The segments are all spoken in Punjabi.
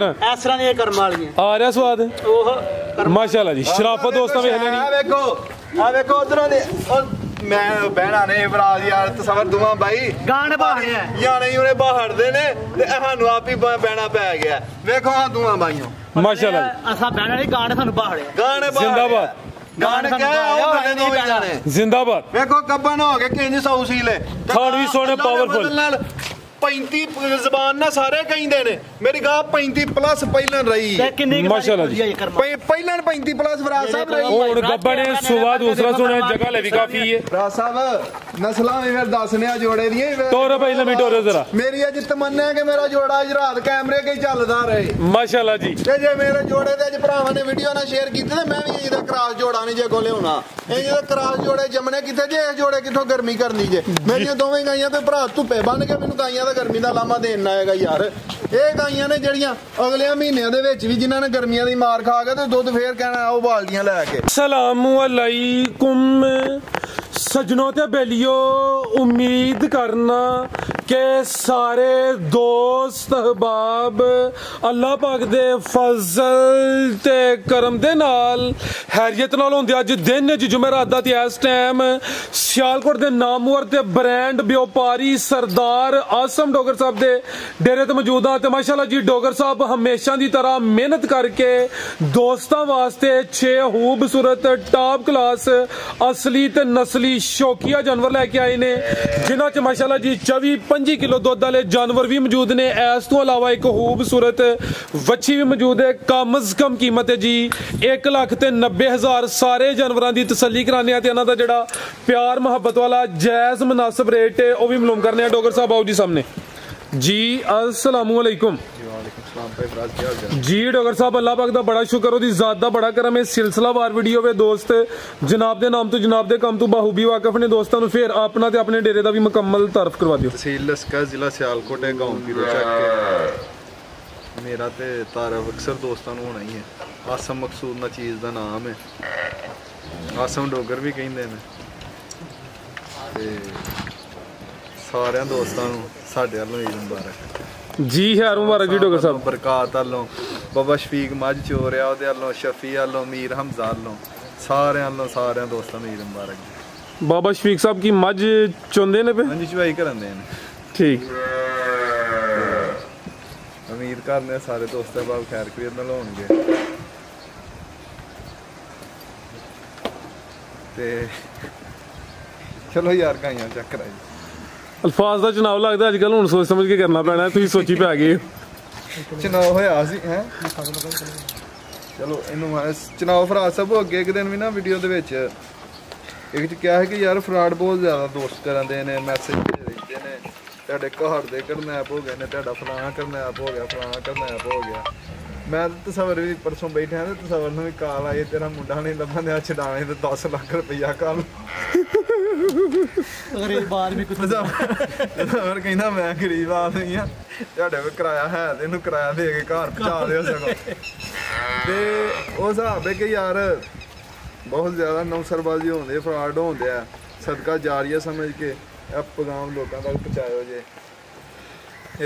इस तरह दी कर्म वालियां आ रहा स्वाद माशाल्लाह जी। शराफत दोस्तों वेख लेनी आ देखो उधरों दे मैं बहना ने इमराज यार तसवर दुआ भाई गाने बाहर है या नहीं उन्हें बाहर दे ने ते सानू आप ही बहना पै गया। देखो हां दुआ भाइयों माशाल्लाह जी। असा बहना नहीं गाने सानू बाहर गाने जिंदाबाद गाने क्या आओ बने दो जाने जिंदाबाद। देखो कब्बन हो गए किंज सौ सीले थान भी सोने पावरफुल 35 जबान ना सारे कहते ने मेरी गाह 35 प्लस पहले रही माशाल्लाह जी। पहले 35 प्लस फराज साहब रही हुन गब्बा ने सुबह दूसरा सुने जगह ले भी काफी है फराज साहब नस्लां भी फिर दसने जोड़े दी टोरे भाई लमी टोरे जरा मेरी अज तमन्ना है कि मेरा जोड़ा अज रात कैमरे के चलदा रहे माशाल्लाह जी। ते जे मेरे जोड़े ते अज भरावां ने वीडियो ना शेयर कीते ते मैं भी इहदा क्रॉस जोड़ा नहीं जे को लियाउणा इहदा क्रॉस जोड़े जमने किथे जे इस जोड़े किथों गर्मी करनी जे मेरियां दोवें गाइयां ते भरा धुप्पे बन के मैनूं गाइयां गर्मी का लामा देना है यार। ये गाइयां ने जड़ियां अगले महीनों दे विच भी जिन्हां ने गर्मियां दी मार खा के ते दुध फेर कहना आओ बाल्टियां लैके। सलामु अलैकुम सजनों ते बेलियो उम्मीद करना के सारे दोस्त अहबाब अल्लाह पाक दे फजल ते करम दे नाल हैरियत नाल होंदे अज दिन जुमेरात दा ते इस टाइम सियालकोट दे नामवर ते ब्रांड व्यापारी सरदार आसम डोगर साहब दे डेरे ते मौजूद हां ते माशाल्लाह जी डोगर साहब हमेशा दी तरह मेहनत करके दोस्तां वास्ते 6 खूबसूरत टॉप क्लास असली ते नस्ली शौकिया जानवर लैके आए ने जिन्हां च माशाल्लाह जी 24-25 किलो दुध वाले जानवर भी मौजूद ने। इस तो अलावा एक खूबसूरत वच्छी भी मौजूद है। कम अज कम कीमत है जी 1,90,000। सारे जानवरों की तसल्ली कराने ते इन्हां दा जिहड़ा प्यार मुहब्बत वाला जायज़ मुनासिब रेट है वह भी मालूम करने। डोगर साहब आओ जी सामने जी। अस्सलामु अलैकुम जी। डोगर साहब अल्लाह पाक दा बड़ा शुक्र ओदी ज़ात दा बड़ा करम है। सिलसिलावार वीडियो वे दोस्त जनाब दे नाम तो जनाब दे कम तो बाहूबी वाकफ ने दोस्तों फिर अपना ते अपने डेरे दा भी मुकम्मल तारफ करवा दियो। तहसील लस्का जिला सियालकोट है गांव पीरो चक मेरा ते तारफ अक्सर दोस्तों को होना ही है। आसम मकसूद ना चीज़ का नाम है आसम डोगर भी कहते हैं ते सारे दोस्तों साडे वालों ईद मुबारक जी। खैर मुबारक जी डोगर साहब। बरकात वालों बाबा शफीक मझ चोरिया वालों शफी वालों मीर हमजा वालों सारे दोस्तों ईद मुबारक। बाबा शफीक साहब की मझ चुनते ने पे हाँ जी चवाई करांदे ने ठीक। उम्मीद करने सारे दोस्त बाब खैर खरीद नाल होणगे ते चलो यार गाइयां चेक कराई अल्फाज का चुनाव लगता अजकल हूँ सोच समझ के करना पैना तुम सोची पै गए चुनाव होया सी हैं चलो इनू चुनाव फराज साहब अगे एक दिन भी ना वीडियो दे विच एक क्या है कि यार फ्रॉड बहुत ज़्यादा दोस्त करांदे ने मैसेज भेजते ने तुहाडे घर दे किडनैप हो गए ने तुहाडा फलाना किडनैप हो गया फलाना किडनैप हो गया। मैं तसवर भी परसों बैठा तो तसवर में भी कॉल आई तेरा मुंडा नहीं लभन दिया छडाने तो 10 लाख रुपया कल तसवर कहना मैं गरीब आदमी हाँ तुहाडे कोल किराया है तो इनू किराया दे के घर पहुँचा दिओ सगों ते उस हिसाब है कि यार बहुत ज़्यादा नौसरबाजी होंदे फ्रॉड होंदे आ सदका जारिया समझ के पैगाम लोगों तक पहुँचाओ जे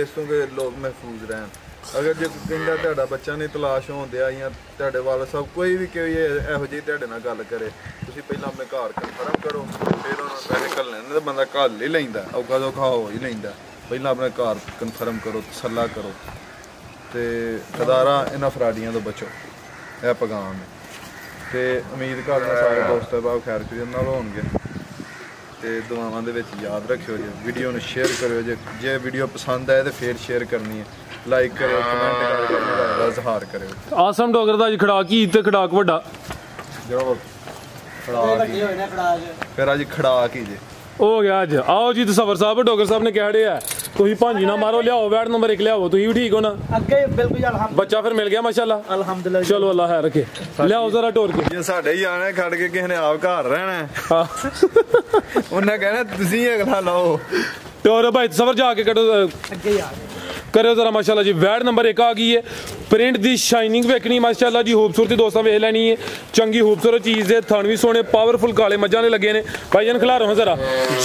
इस तो कि लोग महफूज रहन। अगर जो कहता तुहाडा बच्चा नहीं तलाश होन दिया या तुहाडे वाल सब कोई भी कोई इहो जी तुहाडे नाल गल करे तुसीं पहलां अपने घर कन्फर्म करो फिर उन्होंने पैसे घल्लने तो बंदा घल ही लैंदा औखा सौखा हो ही लैंदा। पहलां अपने घर कन्फर्म करो तसल्ला करो तो खदारा इन्हां फ्राडियां तो बचो यह पैगाम है। तो उम्मीद करना सारे दोस्त भाव खैर खरीद नाल होणगे ते दुआवां दे विच याद रखियो जे वीडियो नूं शेयर करियो जे वीडियो पसंद आए तो फिर शेयर करनी है लाइक करो कमेंट करके अपना इजहार करो। आसम डोगर दा खड़ाक ही ते खड़ाक वड्डा जो फिर अज खड़ाक ही जे हो गया अज। आओ जी तसवर साहब डोगर साहब ने कहड़े है तुसीं भांजी ना मारो लियाओ वैट नंबर 1 लियाओ तुसीं भी ठीक हो ना अगे बिल्कुल अल्हम्दुलिल्लाह बच्चा फिर मिल गया माशाल्लाह अल्हम्दुलिल्लाह। चलो अल्लाह खैर रखे लियाओ जरा टोर के ये साडे ही आने खड़ के किसी ने आप घर रहना उन्हें कहना तुसीं अगला लाओ टोर भाई तसवर जाके कटो अगे यार करो जरा माशाल्लाह जी। वैट नंबर 1 आ गई है प्रिंट दी शाइनिंग वेखनी माशाल्लाह जी खूबसूरती दोस्तों वेख लैनी है चंगी खूबसूरत चीज़ है थन भी सोने पावरफुल काले मज्जां ने लगे ने भाई जन खिला रहा जरा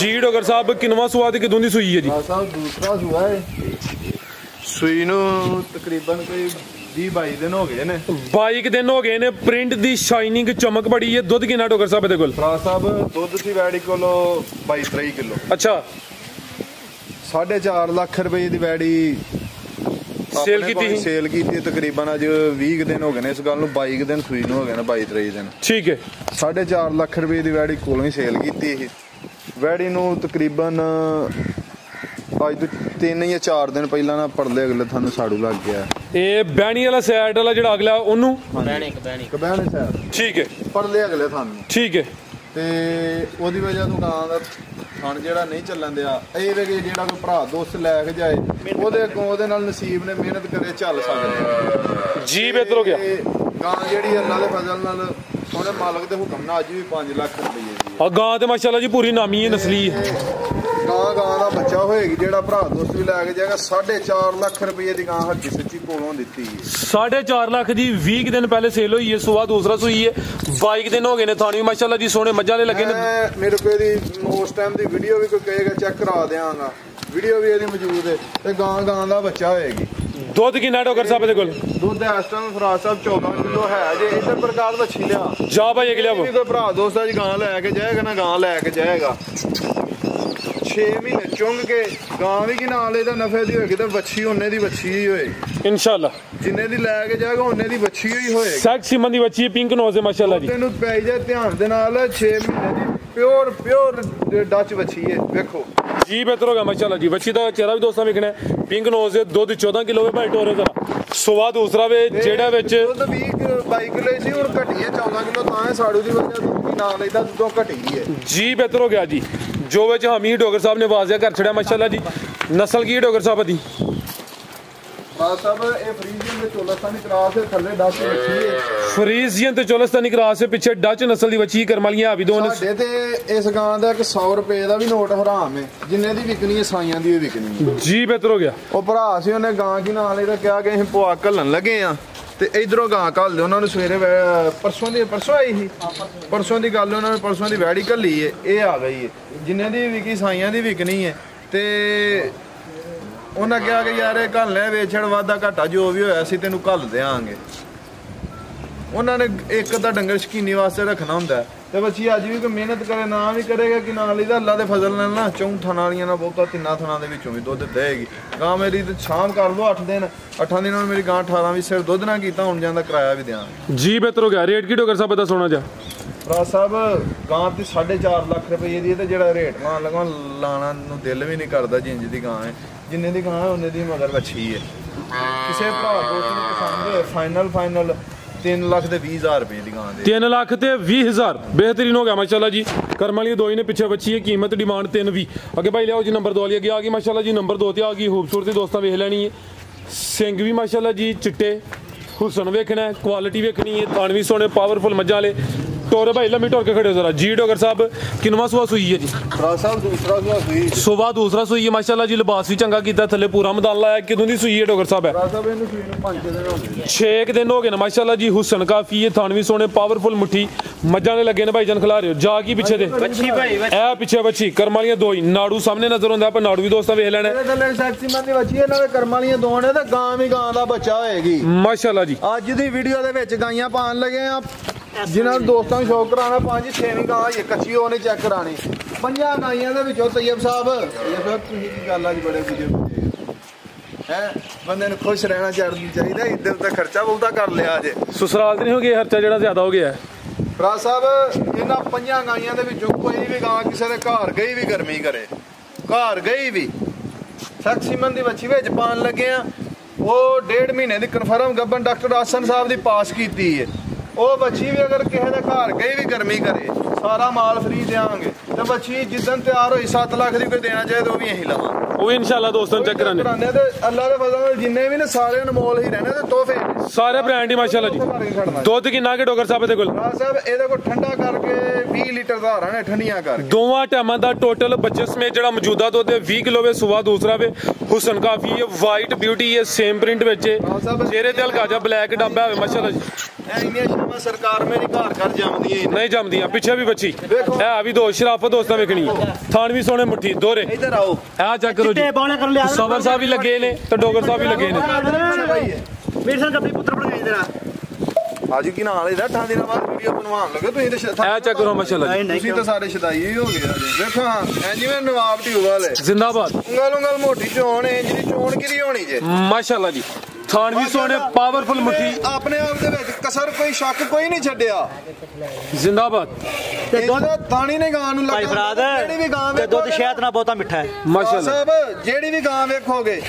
जी। डोगर साहब किनवा सुआ ते किदों दी सूई है जी? दूसरा सुआ है सूई नूं तकरीबन कोई 20-22 ਦਿਨ ਹੋ ਗਏ ਨੇ। 22 ਦਿਨ ਹੋ ਗਏ ਨੇ। ਪ੍ਰਿੰਟ ਦੀ ਸ਼ਾਈਨਿੰਗ ਚਮਕ ਬੜੀ ਹੈ। ਦੁੱਧ ਕਿੰਨਾ ਡੋਗਰ ਸਾਹਿਬ ਦੇ ਕੋਲ? ਭਰਾ ਸਾਹਿਬ ਦੁੱਧ ਸੀ ਵੈੜੀ ਕੋਲੋਂ 22-23 ਕਿਲੋ। ਅੱਛਾ 4.5 ਲੱਖ ਰੁਪਏ ਦੀ ਵੈੜੀ ਸੇਲ ਕੀਤੀ ਸੀ? ਸੇਲ ਕੀਤੀ ਤਕਰੀਬਨ ਅੱਜ 20 ਦਿਨ ਹੋ ਗਏ ਨੇ ਇਸ ਗੱਲ ਨੂੰ, 22 ਦਿਨ ਸੂਈ ਨੂੰ ਹੋ ਗਏ ਨੇ, 22-23 ਦਿਨ। ਠੀਕ ਹੈ 4.5 ਲੱਖ ਰੁਪਏ ਦੀ ਵੈੜੀ ਕੋਲੋਂ ਹੀ ਸੇਲ ਕੀਤੀ ਇਹ ਵੈੜੀ ਨੂੰ। ਤਕਰੀਬਨ ਅੱਜ ਤੋਂ 3 ਜਾਂ 4 ਦਿਨ ਪਹਿਲਾਂ ਨਾ ਪਰਲੇ ਅਗਲੇ ਤੁਹਾਨੂੰ ਸਾੜੂ ਲੱਗ ਗਿਆ। ਇਹ ਬਹਿਣੀ ਵਾਲਾ ਸਾਈਡ ਵਾਲਾ ਜਿਹੜਾ ਅਗਲਾ ਉਹਨੂੰ ਕਬੈਣੇ ਸਾਈਡ ਠੀਕ ਹੈ ਪਰਲੇ ਅਗਲੇ ਤੁਹਾਨੂੰ। ਠੀਕ ਹੈ ਤੇ ਉਹਦੀ ਵਜ੍ਹਾ ਤੋਂ ਗਾਂ ਦਾ ਥਣ ਜਿਹੜਾ ਨਹੀਂ ਚੱਲਣ ਦਿਆ। ਇਹ ਵੇ ਜਿਹੜਾ ਕੋਈ ਭਰਾ ਦੋਸਤ ਲੈ ਕੇ ਜਾਏ ਉਹਦੇ ਅੱਗੋਂ ਉਹਦੇ ਨਾਲ ਨਸੀਬ ਨੇ ਮਿਹਨਤ ਕਰੇ ਚੱਲ ਸਕਦੇ ਜੀ ਬਿਹਤਰ ਹੋ ਗਿਆ। ਗਾਂ ਜਿਹੜੀ ਅੱਲਾ ਦੇ ਫਜ਼ਲ ਨਾਲ ਉਹਨੇ ਮਾਲਕ ਦੇ ਹੁਕਮ ਨਾਲ ਅੱਜ ਵੀ 5 ਲੱਖ ਰੁਪਏ ਦੀ ਆ ਗਾਂ ਤੇ ਮਾਸ਼ਾਅੱਲਾ ਜੀ ਪੂਰੀ ਨਾਮੀ ਹੈ, ਨਸਲੀ ਹੈ। ਗਾਂ ਦਾ ਬੱਚਾ ਹੋਏਗੀ ਜਿਹੜਾ ਭਰਾ ਦੋਸਤ ਵੀ ਲੈ ਕੇ ਜਾਏਗਾ। 4.5 ਲੱਖ ਰੁਪਏ ਦੀ ਗਾਂ ਹੱਕੀ ਸੱਚੀ ਕੋਲੋਂ ਦਿੱਤੀ ਹੈ। 4.5 ਲੱਖ ਦੀ 20 ਦਿਨ ਪਹਿਲੇ ਸੇਲ ਹੋਈ ਹੈ। ਸੁਬਾਹ ਦੂਸਰਾ ਸੂਈ ਹੈ। 22 ਦਿਨ ਹੋ ਗਏ ਨੇ। ਥਾਣੀ ਮਾਸ਼ਾਅੱਲਾ ਜੀ ਸੋਹਣੇ ਮੱਝਾਂ ਦੇ ਲੱਗੇ ਨੇ। ਮੇਰੇ ਕੋਲ ਇਹਦੀ ਉਸ ਟਾਈਮ ਦੀ ਵੀਡੀਓ ਵੀ ਕੋਈ ਕਹੇਗਾ ਚੈੱਕ ਕਰਾ ਦਿਆਂਗਾ, ਵੀਡੀਓ ਵੀ ਇਹਦੀ ਮੌਜੂਦ ਹੈ। ਤੇ ਗਾਂ ਦਾ ਬੱਚਾ ਹੋਏਗੀ। ਦੁੱਧ ਕਿੰਨਾ ਡੋਗਰ ਸਾਹਿਬ ਦੇ ਕੋਲ? ਦੁੱਧ ਇਸ ਟਾਈਮ ਫਰਾਜ ਸਾਹਿਬ 14 ਕਿਲੋ ਹੈ ਜੇ। ਇਧਰ ਪ੍ਰਕਾਰ ਵੱਛੀ ਲਿਆ ਜਾ ਭਾਈ ਅਗਲੇ ਕੋਈ ਭਰਾ ਦੋਸਤ ਜੀ ਗਾਂ ਲੈ ਕੇ ਜਾਏਗਾ ਨਾ, ਗਾਂ ਲੈ ਕੇ ਜਾਏਗਾ 6 ਮਹੀਨੇ ਚੁੰਗ ਕੇ ਗਾਂ ਵੀ ਕਿ ਨਾਲ ਇਹਦਾ ਨਫੇ ਦੀ ਹੋਏਗੀ ਤੇ ਵੱਛੀ ਉਹਨੇ ਦੀ ਵੱਛੀ ਹੀ ਹੋਏਗੀ ਇਨਸ਼ਾਅੱਲਾ। ਜਿੰਨੇ ਦੀ ਲੈ ਕੇ ਜਾਏਗਾ ਉਹਨੇ ਦੀ ਵੱਛੀ ਹੀ ਹੋਏਗੀ। ਸੈਕਸੀ ਮੰਦੀ ਵੱਛੀ ਹੈ, ਪਿੰਕ ਨੋਜ਼ ਹੈ ਮਾਸ਼ਾਅੱਲਾ ਜੀ। ਤੈਨੂੰ ਪੈ ਜਾਏ ਧਿਆਨ ਦੇ ਨਾਲ 6 ਮਹੀਨੇ ਦੀ ਪਿਓਰ ਡੱਚ ਵੱਛੀ ਹੈ। ਵੇਖੋ ਜੀ ਬਿਹਤਰ ਹੋ ਗਿਆ ਮਾਸ਼ਾਅੱਲਾ ਜੀ। ਵੱਛੀ ਦਾ ਚਿਹਰਾ ਵੀ ਦੋਸਤਾਂ ਵੇਖਣਾ ਹੈ। ਪਿੰਕ ਨੋਜ਼ ਦੇ ਦੁੱਧ 14 ਕਿਲੋ ਹੈ ਭਾਈ ਟੋਰੇ ਦਾ। ਸੁਬਾਹ ਦੂਸਰਾ ਵੇ ਜਿਹੜਾ ਵਿੱਚ ਦੁੱਧ 22 ਕਿਲੋ ਸੀ ਹੁਣ ਘਟੀ ਹੈ 14 ਕਿਲੋ। ਤਾਂ ਸਾੜੂ ਦੀ ਵਜ੍ਹਾ ਤੋਂ ਨਾਲ ਇਹਦਾ ਦੁੱਧੋਂ ਘਟੀ ਹੈ। ਜੀ ਬਿਹਤਰ ਹੋ ਗਿਆ ਜੀ। ਜੋ ਵਿੱਚ ਹਮੀ ਡੋਗਰ ਸਾਹਿਬ ਨੇ ਵਾਜ਼ਿਆ ਕਰ ਛੜਿਆ ਮਾਸ਼ਾਅੱਲਾ ਜੀ। ਨਸਲ ਕੀ ਹੈ ਡੋਗਰ ਸਾਹਿਬ ਦੀ? ਸਾਹਿਬ ਇਹ ਫਰੀਜ਼ੀਅਨ ਦੇ ਚੋਲਸਤਾਨੀ ਕਰਾਸ ਦੇ ਥੱਲੇ ਡੱਚ ਵੱਛੀ ਹੈ। ਫਰੀਜ਼ੀਅਨ ਤੇ ਚੋਲਸਤਾਨੀ ਕਰਾਸ ਦੇ ਪਿੱਛੇ ਡੱਚ ਨਸਲ ਦੀ ਵੱਛੀ ਕਰਮਾਲੀਆਂ ਵੀ ਦੋਨ। ਸਾਡੇ ਤੇ ਇਸ ਗਾਂ ਦਾ 100 ਰੁਪਏ ਦਾ ਵੀ ਨੋਟ ਹਰਾਮ ਹੈ। ਜਿੰਨੇ ਦੀ ਵਿਕਣੀ ਹੈ ਸਾਈਆਂ ਦੀ ਵਿਕਣੀ ਹੈ। ਜੀ ਬਿਹਤਰ ਹੋ ਗਿਆ। ਉਹ ਭਰਾ ਸੀ ਉਹਨੇ ਗਾਂ ਕੀ ਨਾਲ ਇਹਦਾ ਕਿਹਾ ਕਿ ਅਸੀਂ ਪੁਆ ਘੱਲਣ ਲੱਗੇ ਆ ਤੇ ਇਧਰੋਂ ਗਾਂ ਘੱਲ ਦਿਓ। ਉਹਨਾਂ ਨੂੰ ਸਵੇਰੇ ਪਰਸੋਂ ਆਈ ਸੀ। ਪਰਸੋਂ ਦੀ ਗੱਲ ਉਹਨਾਂ ਨੇ ਪਰਸੋਂ ਦੀ ਵੈੜੀ ਘੱਲੀ ਹੈ। ਇਹ ਆ ਗਈ ਹੈ। ਜਿੰਨੇ ਦੀ ਵਿਕੀ ਸਾਈਆਂ ਦੀ ਵਿਕਣੀ ਹੈ। ਤੇ ਉਹਨਾਂ ਕਿਹਾ ਕਿ ਯਾਰ ਇਹ ਘੱਲ ਲੈ ਵੇਚਣ ਵਾਧਾ ਘਾਟਾ ਜੋ ਵੀ ਹੋਇਆ ਸੀ ਤੈਨੂੰ ਘੱਲ ਦਿਆਂਗੇ। ਉਹਨਾਂ ਨੇ ਇੱਕ ਅੱਧਾ ਡੰਗਰ ਸ਼ਕੀਨੀ ਵਾਸਤੇ ਰੱਖਣਾ ਹੁੰਦਾ ਤੇ ਬੱਚੀ ਅੱਜ ਵੀ ਕੋਈ ਮਿਹਨਤ ਕਰੇ ਨਾ ਵੀ ਕਰੇਗਾ ਕਿ ਨਾਲ ਇਹਦਾ ਅੱਲਾ ਦੇ ਫਜ਼ਲ ਨਾਲ ਨਾ 4 ਥਣਾਂ ਵਾਲੀਆਂ ਨਾਲ ਬਹੁਤਾ 3 ਥਣਾਂ ਦੇ ਵਿੱਚੋਂ ਵੀ ਦੁੱਧ ਦੇਗੀ ਗਾਂ ਮੇਰੀ। ਤੇ ਸ਼ਾਮ ਕਰ ਲਓ 8 ਦਿਨ 8 ਦਿਨਾਂ ਨੂੰ ਮੇਰੀ ਗਾਂ 18 ਵੀ ਸਿਰ ਦੁੱਧ ਨਾ ਕੀਤਾ ਹੁਣ ਜਾਂਦਾ ਕਿਰਾਇਆ ਵੀ ਦਿਆਂਗੇ। ਜੀ ਬਿਹਤਰ ਹੋ ਗਿਆ। ਰੇਟ ਕੀ ਡੋਗਰ ਸਾਹਿਬ ਦਾ ਸੋਣਾ ਜਾ? ਭਰਾ ਸਾਹਿਬ ਗਾਂ ਦੀ 4.5 ਲੱਖ ਰੁਪਏ ਦੀ ਤੇ ਜਿਹੜਾ ਰੇਟ ਮਾਨ ਲਗਾ ਲਾਣਾ ਨੂੰ ਦਿਲ ਵੀ ਨਹੀਂ ਕਰਦਾ। ਜਿੰਜ ਦੀ ਗਾਂ ਹੈ ਜਿੰਨੇ ਦੀ ਗਾਂ ਹੈ ਉਹਨੇ ਦੀ ਮਗਰ ਵੱਛੀ ਹੈ। ਕਿਸੇ ਭਰਾ ਦੋਸਤ ਨੂੰ ਪਸੰਦ ਹੋਏ ਫਾਈਨਲ 3,20,000 ਰੁਪਏ ਦੀ ਗਾਂ ਦੇ। 3,20,000 ਬਿਹਤਰੀਨ ਹੋ ਗਿਆ ਮਾਸ਼ਾਅੱਲਾ ਜੀ। ਕਰਮ ਵਾਲੀ ਦੋ ਹੀ ਨੇ ਪਿੱਛੇ ਬੱਚੀ ਹੈ। ਕੀਮਤ ਡਿਮਾਂਡ 320। ਅੱਗੇ ਭਾਈ ਲਿਆਓ ਜੀ ਨੰਬਰ 2 ਵਾਲੀ ਅੱਗੇ ਆ ਗਈ ਮਾਸ਼ਾਅੱਲਾ ਜੀ। ਨੰਬਰ 2 ਤੇ ਆ ਗਈ ਖੂਬਸੂਰਤੀ ਦੋਸਤਾਂ ਵੇਖ ਲੈਣੀ ਹੈ। ਸਿੰਘ ਵੀ ਮਾਸ਼ਾਅੱਲਾ ਜੀ ਚਿੱਟੇ, ਹੁਸਨ ਵੇਖਣਾ, ਕੁਆਲਿਟੀ ਵੇਖਣੀ ਹੈ। ਥਣ ਵੀ ਸੋਹਣੇ ਪਾਵਰਫੁਲ ਮੱਝਾਂ ਵਾਲੇ। ਟੋਰੇ ਭਾਈ ਲੰਮੀ ਟੋਰ ਕੇ ਖੜੇ ਹੋ ਜ਼ਰਾ। ਜੀ ਡੋਗਰ ਸਾਹਿਬ ਕਿੰਨਵਾਂ ਸੁਆ ਸੂਈ ਹੈ ਜੀ? ਭਰਾ ਸਾਹਿਬ ਦੂਸਰਾ ਸੁਆ ਸੂਈ। ਸੁਬਾ ਦੂਸਰਾ ਸੂਈ ਹੈ ਮਾਸ਼ਾਅੱਲਾ ਜੀ। ਲਿਬਾਸ ਵੀ ਚੰਗਾ ਕੀਤਾ, ਥੱਲੇ ਪੂਰਾ ਮੈਦਾਨ ਲਾਇਆ। ਕਿਦੋਂ ਦੀ ਸੂਈ ਹੈ ਡੋਗਰ ਸਾਹਿਬ? ਹੈ ਭਰਾ ਸਾਹਿਬ ਇਹਨੂੰ ਸੂਈ ਨੂੰ 5 ਦਿਨ ਹੋ ਗਏ। 6 ਦਿਨ ਹੋ ਗਏ ਨੇ ਮਾਸ਼ਾਅੱਲਾ ਜੀ। ਹੁਸਨ ਕਾਫੀ ਹੈ, ਥਣ ਵੀ ਸੋਹਣੇ ਪਾਵਰਫੁਲ ਮੁੱਠੀ ਮੱਝਾਂ ਨੇ ਲੱਗੇ ਨੇ ਭਾਈ ਜਾਨ ਖਿਲਾ ਰਹੇ ਹੋ। ਜਾ ਕੀ ਪਿੱਛੇ ਦੇ ਵੱਛੀ ਭਾਈ ਇਹ ਪਿੱਛੇ ਵੱਛੀ ਕਰਮ ਵਾਲੀਆਂ ਦੋ ਹੀ। ਨਾੜੂ ਸਾਹਮਣੇ ਨਜ਼ਰ ਆਉਂਦਾ ਪਰ ਨਾੜੂ ਵੀ ਦੋਸਤਾਂ ਵੇਖ ਲੈਣਾ। ਇਹਦੇ ਥੱਲੇ ਸੈਕਸੀ ਮੰਦੀ ਵੱਛੀ ਇਹਨਾਂ ਦੇ ਕਰਮ ਵਾਲੀਆਂ ਦੋ ਨੇ ਤੇ ਗਾਂ ਵੀ ਗਾਂ ਦਾ ਬੱਚਾ ਹੋਏਗੀ ਮਾਸ਼ਾਅੱਲਾ ਜੀ। ਅੱਜ ਦੀ ਵੀਡੀਓ ਦੇ ਵਿੱਚ ਗਾਈਆਂ ਪਾਣ ਲੱਗੇ ਆ ਜਿਨ੍ਹਾਂ ਨੂੰ ਦੋਸਤਾਂ ਨੂੰ ਸ਼ੌਕ ਕਰਾਣਾ 5-6ਵੀਂ ਗਾਂ ਇਹ ਕੱਚੀ ਉਹਨੇ ਚੈੱਕ ਕਰਾਣੀ। 5 ਗਾਈਆਂ ਦੇ ਵਿੱਚੋਂ ਤੈਯਬ ਸਾਹਿਬ ਤੁਸੀਂ ਕੀ ਗੱਲ ਅੱਜ ਬੜੇ ਵੀਡੀਓ ਹੈ ਬੰਦੇ ਨੂੰ ਖੁਸ਼ ਰਹਿਣਾ ਚਾਹੀਦਾ। ਇੱਧਰ ਤਾਂ ਖਰਚਾ ਬਹੁਤਾ ਕਰ ਲਿਆ ਅਜੇ। ਸਸਰਾਲ ਤੇ ਨਹੀਂ ਹੋ ਗਿਆ ਖਰਚਾ ਜਿਹੜਾ ਜ਼ਿਆਦਾ ਹੋ ਗਿਆ? ਭਰਾ ਸਾਹਿਬ ਇਹਨਾਂ 5 ਗਾਈਆਂ ਦੇ ਵਿੱਚੋਂ ਕੋਈ ਵੀ ਗਾਂ ਕਿਸੇ ਦੇ ਘਰ ਗਈ ਵੀ ਗਰਮੀ ਕਰੇ, ਘਰ ਗਈ ਵੀ ਸੈਕਸੀਮਨ ਦੀ ਵੱਛੀ ਵਿੱਚ ਪਾਣ ਲੱਗੇ ਆ। ਉਹ 1.5 ਮਹੀਨੇ ਦੀ ਕਨਫਰਮ ਗੱਬਨ ਡਾਕਟਰ ਆਸਨ ਸਾਹਿਬ ਦੀ ਪਾਸ ਕੀਤੀ ਹੈ। ਉਹ ਬੱਚੀ ਵੀ ਅਗਰ ਕਿਸੇ ਦੇ ਘਰ ਗਈ ਵੀ ਗਰਮੀ ਕਰੇ ਸਾਰਾ ਮਾਲ ਫ੍ਰੀ ਦੇਵਾਂਗੇ। ਤੇ ਬੱਚੀ ਜਿੱਦਣ ਤਿਆਰ ਹੋਈ 7 ਲੱਖ ਦੀ ਕੋਈ ਦੇਣਾ ਚਾਹੇ ਤਾਂ ਉਹ ਵੀ ਅਸੀਂ ਲਵਾਂਗੇ। ਉਹ ਵੀ ਇਨਸ਼ਾਅੱਲਾ ਦੋਸਤਾਂ ਚੈੱਕ ਕਰਾਣੇ ਤੇ ਅੱਲਾ ਦੇ ਫਜ਼ਲ ਨਾਲ ਜਿੰਨੇ ਵੀ ਨੇ ਸਾਰੇ ਅਨਮੋਲ ਹੀ ਰਹਿਣੇ ਤੇ ਤੋਹਫੇ ਸਾਰੇ ਬ੍ਰਾਂਡ ਹੀ ਮਾਸ਼ਾਅੱਲਾ ਜੀ। ਦੁੱਧ ਕਿੰਨਾ ਕੇ ਡੋਗਰ ਸਾਹਿਬ ਦੇ ਕੋਲ? ਭਰਾ ਸਾਹਿਬ ਇਹਦੇ ਕੋਲ ਠੰਡਾ ਕਰਕੇ 20 ਲੀਟਰ ਦਾ ਹਾਰਾਂ ਨੇ ਠੰਡੀਆਂ ਕਰਕੇ। ਦੋਵਾਂ ਟਾਈਮਾਂ ਦਾ ਟੋਟਲ ਬੱਚੇ ਸਮੇਤ ਜਿਹੜਾ ਮੌਜੂਦਾ ਦੁੱਧ ਹੈ 20 ਕਿਲੋ ਵੇ। ਸੁਬਾ ਦੂਸਰਾ ਵੇ। ਹੁਸਨ ਕਾਫੀ ਹੈ, ਵਾਈਟ ਬਿਊਟੀ ਹੈ, ਸੇਮ ਪ੍ਰਿੰਟ ਵਿੱਚ ਚਿਹਰੇ ਤੇ ਹਲਕਾ ਜਿਹਾ ਬਲੈਕ ਡੱਬਾ ਹੋਵੇ ਮਾਸ਼ਾਅੱਲਾ ਜੀ। ਇੰਨੀਆਂ ਸ਼ਾਮਾਂ ਸਰਕਾਰ ਮੇਰੀ ਘਰ ਜੰਮਦੀਆਂ ਨਹੀਂ ਜੰਮਦੀਆਂ। ਪਿੱਛੇ ਵੀ ਬੱਚੀ ਹੈ ਵੀ ਦੋ ਸ਼ਰਾਫਤ ਦੋਸਤਾਂ ਵੇਖਣੀ। ਥਾਣ ਵੀ ਸੋਹਣੇ ਮੁੱਠੀ ਦੋਰੇ। ਇੱਧਰ ਆਓ ਆ ਚੈੱਕ ਕਰੋ ਜੀ। ਸਬਰ ਸਾਹਿਬ ਵੀ ਲੱਗੇ ਨੇ ਤੇ ਡੋਗਰ ਸਾਹਿਬ ਵੀ ਲੱਗੇ ਨੇ। ਵੀਰ ਸਿੰਘ ਆਪਣੀ ਪੁੱਤਰ ਬਣਾਈ ਜਰਾ ਅੱਜ ਕੀ ਨਾਲ ਇਹਦਾ 8 ਦਿਨਾਂ ਬਾਅਦ ਵੀਡੀਓ ਬਣਵਾਉਣ ਲੱਗੇ ਤੁਸੀਂ ਤੇ ਐ ਚੈੱਕ ਕਰੋ ਮਾਸ਼ਾਅੱਲਾ ਜੀ ਤੁਸੀਂ ਤਾਂ ਸਾਰੇ ਸ਼ਦਾਈ ਹੀ ਹੋ ਗਏ ਅੱਜ ਵੇਖੋ ਹਾਂ ਐ ਜਿਵੇਂ ਨਵਾਬ ਟਿਊਬ ਵਾਲੇ ਜ਼ਿੰਦਾਬਾਦ ਉਂਗਲ ਉਂਗਲ ਮੋਟੀ ਚੋਣ ਹੈ ਜਿਹੜੀ ਚੋਣ ਕਿਰੀ ਹੋਣੀ ਜੇ ਮਾਸ਼ਾਅੱਲਾ ਜੀ ਥਾਣ ਵੀ ਸੋਹਣੇ ਪਾਵਰਫੁਲ ਮੁੱਠੀ ਆਪਣੇ ਆਪ ਦੇ ਵਿੱਚ ਕਸਰ ਕੋਈ ਸ਼ੱਕ ਕੋਈ ਨਹੀਂ ਛੱਡਿਆ ਜ਼ਿੰਦਾਬਾਦ ਤੇ ਦੁੱਧ ਇਹਦਾ ਥਾਣੀ ਨੇ ਗਾਂ ਨੂੰ ਭਾਈ ਲੱਗਾ ਫਰਾਦ ਜਿਹੜੀ ਵੀ ਗਾਂ ਤੇ ਦੁੱਧ ਵੇਖੋਗੇ ਸ਼ਹਿਦ ਨਾਲ ਬਹੁਤਾ ਮਿੱਠਾ ਹੈ ਮਾਸ਼ਾਅੱਲਾ ਸਾਹਿਬ ਜਿਹੜੀ ਵੀ ਗਾਂ ਵੇਖੋਗੇ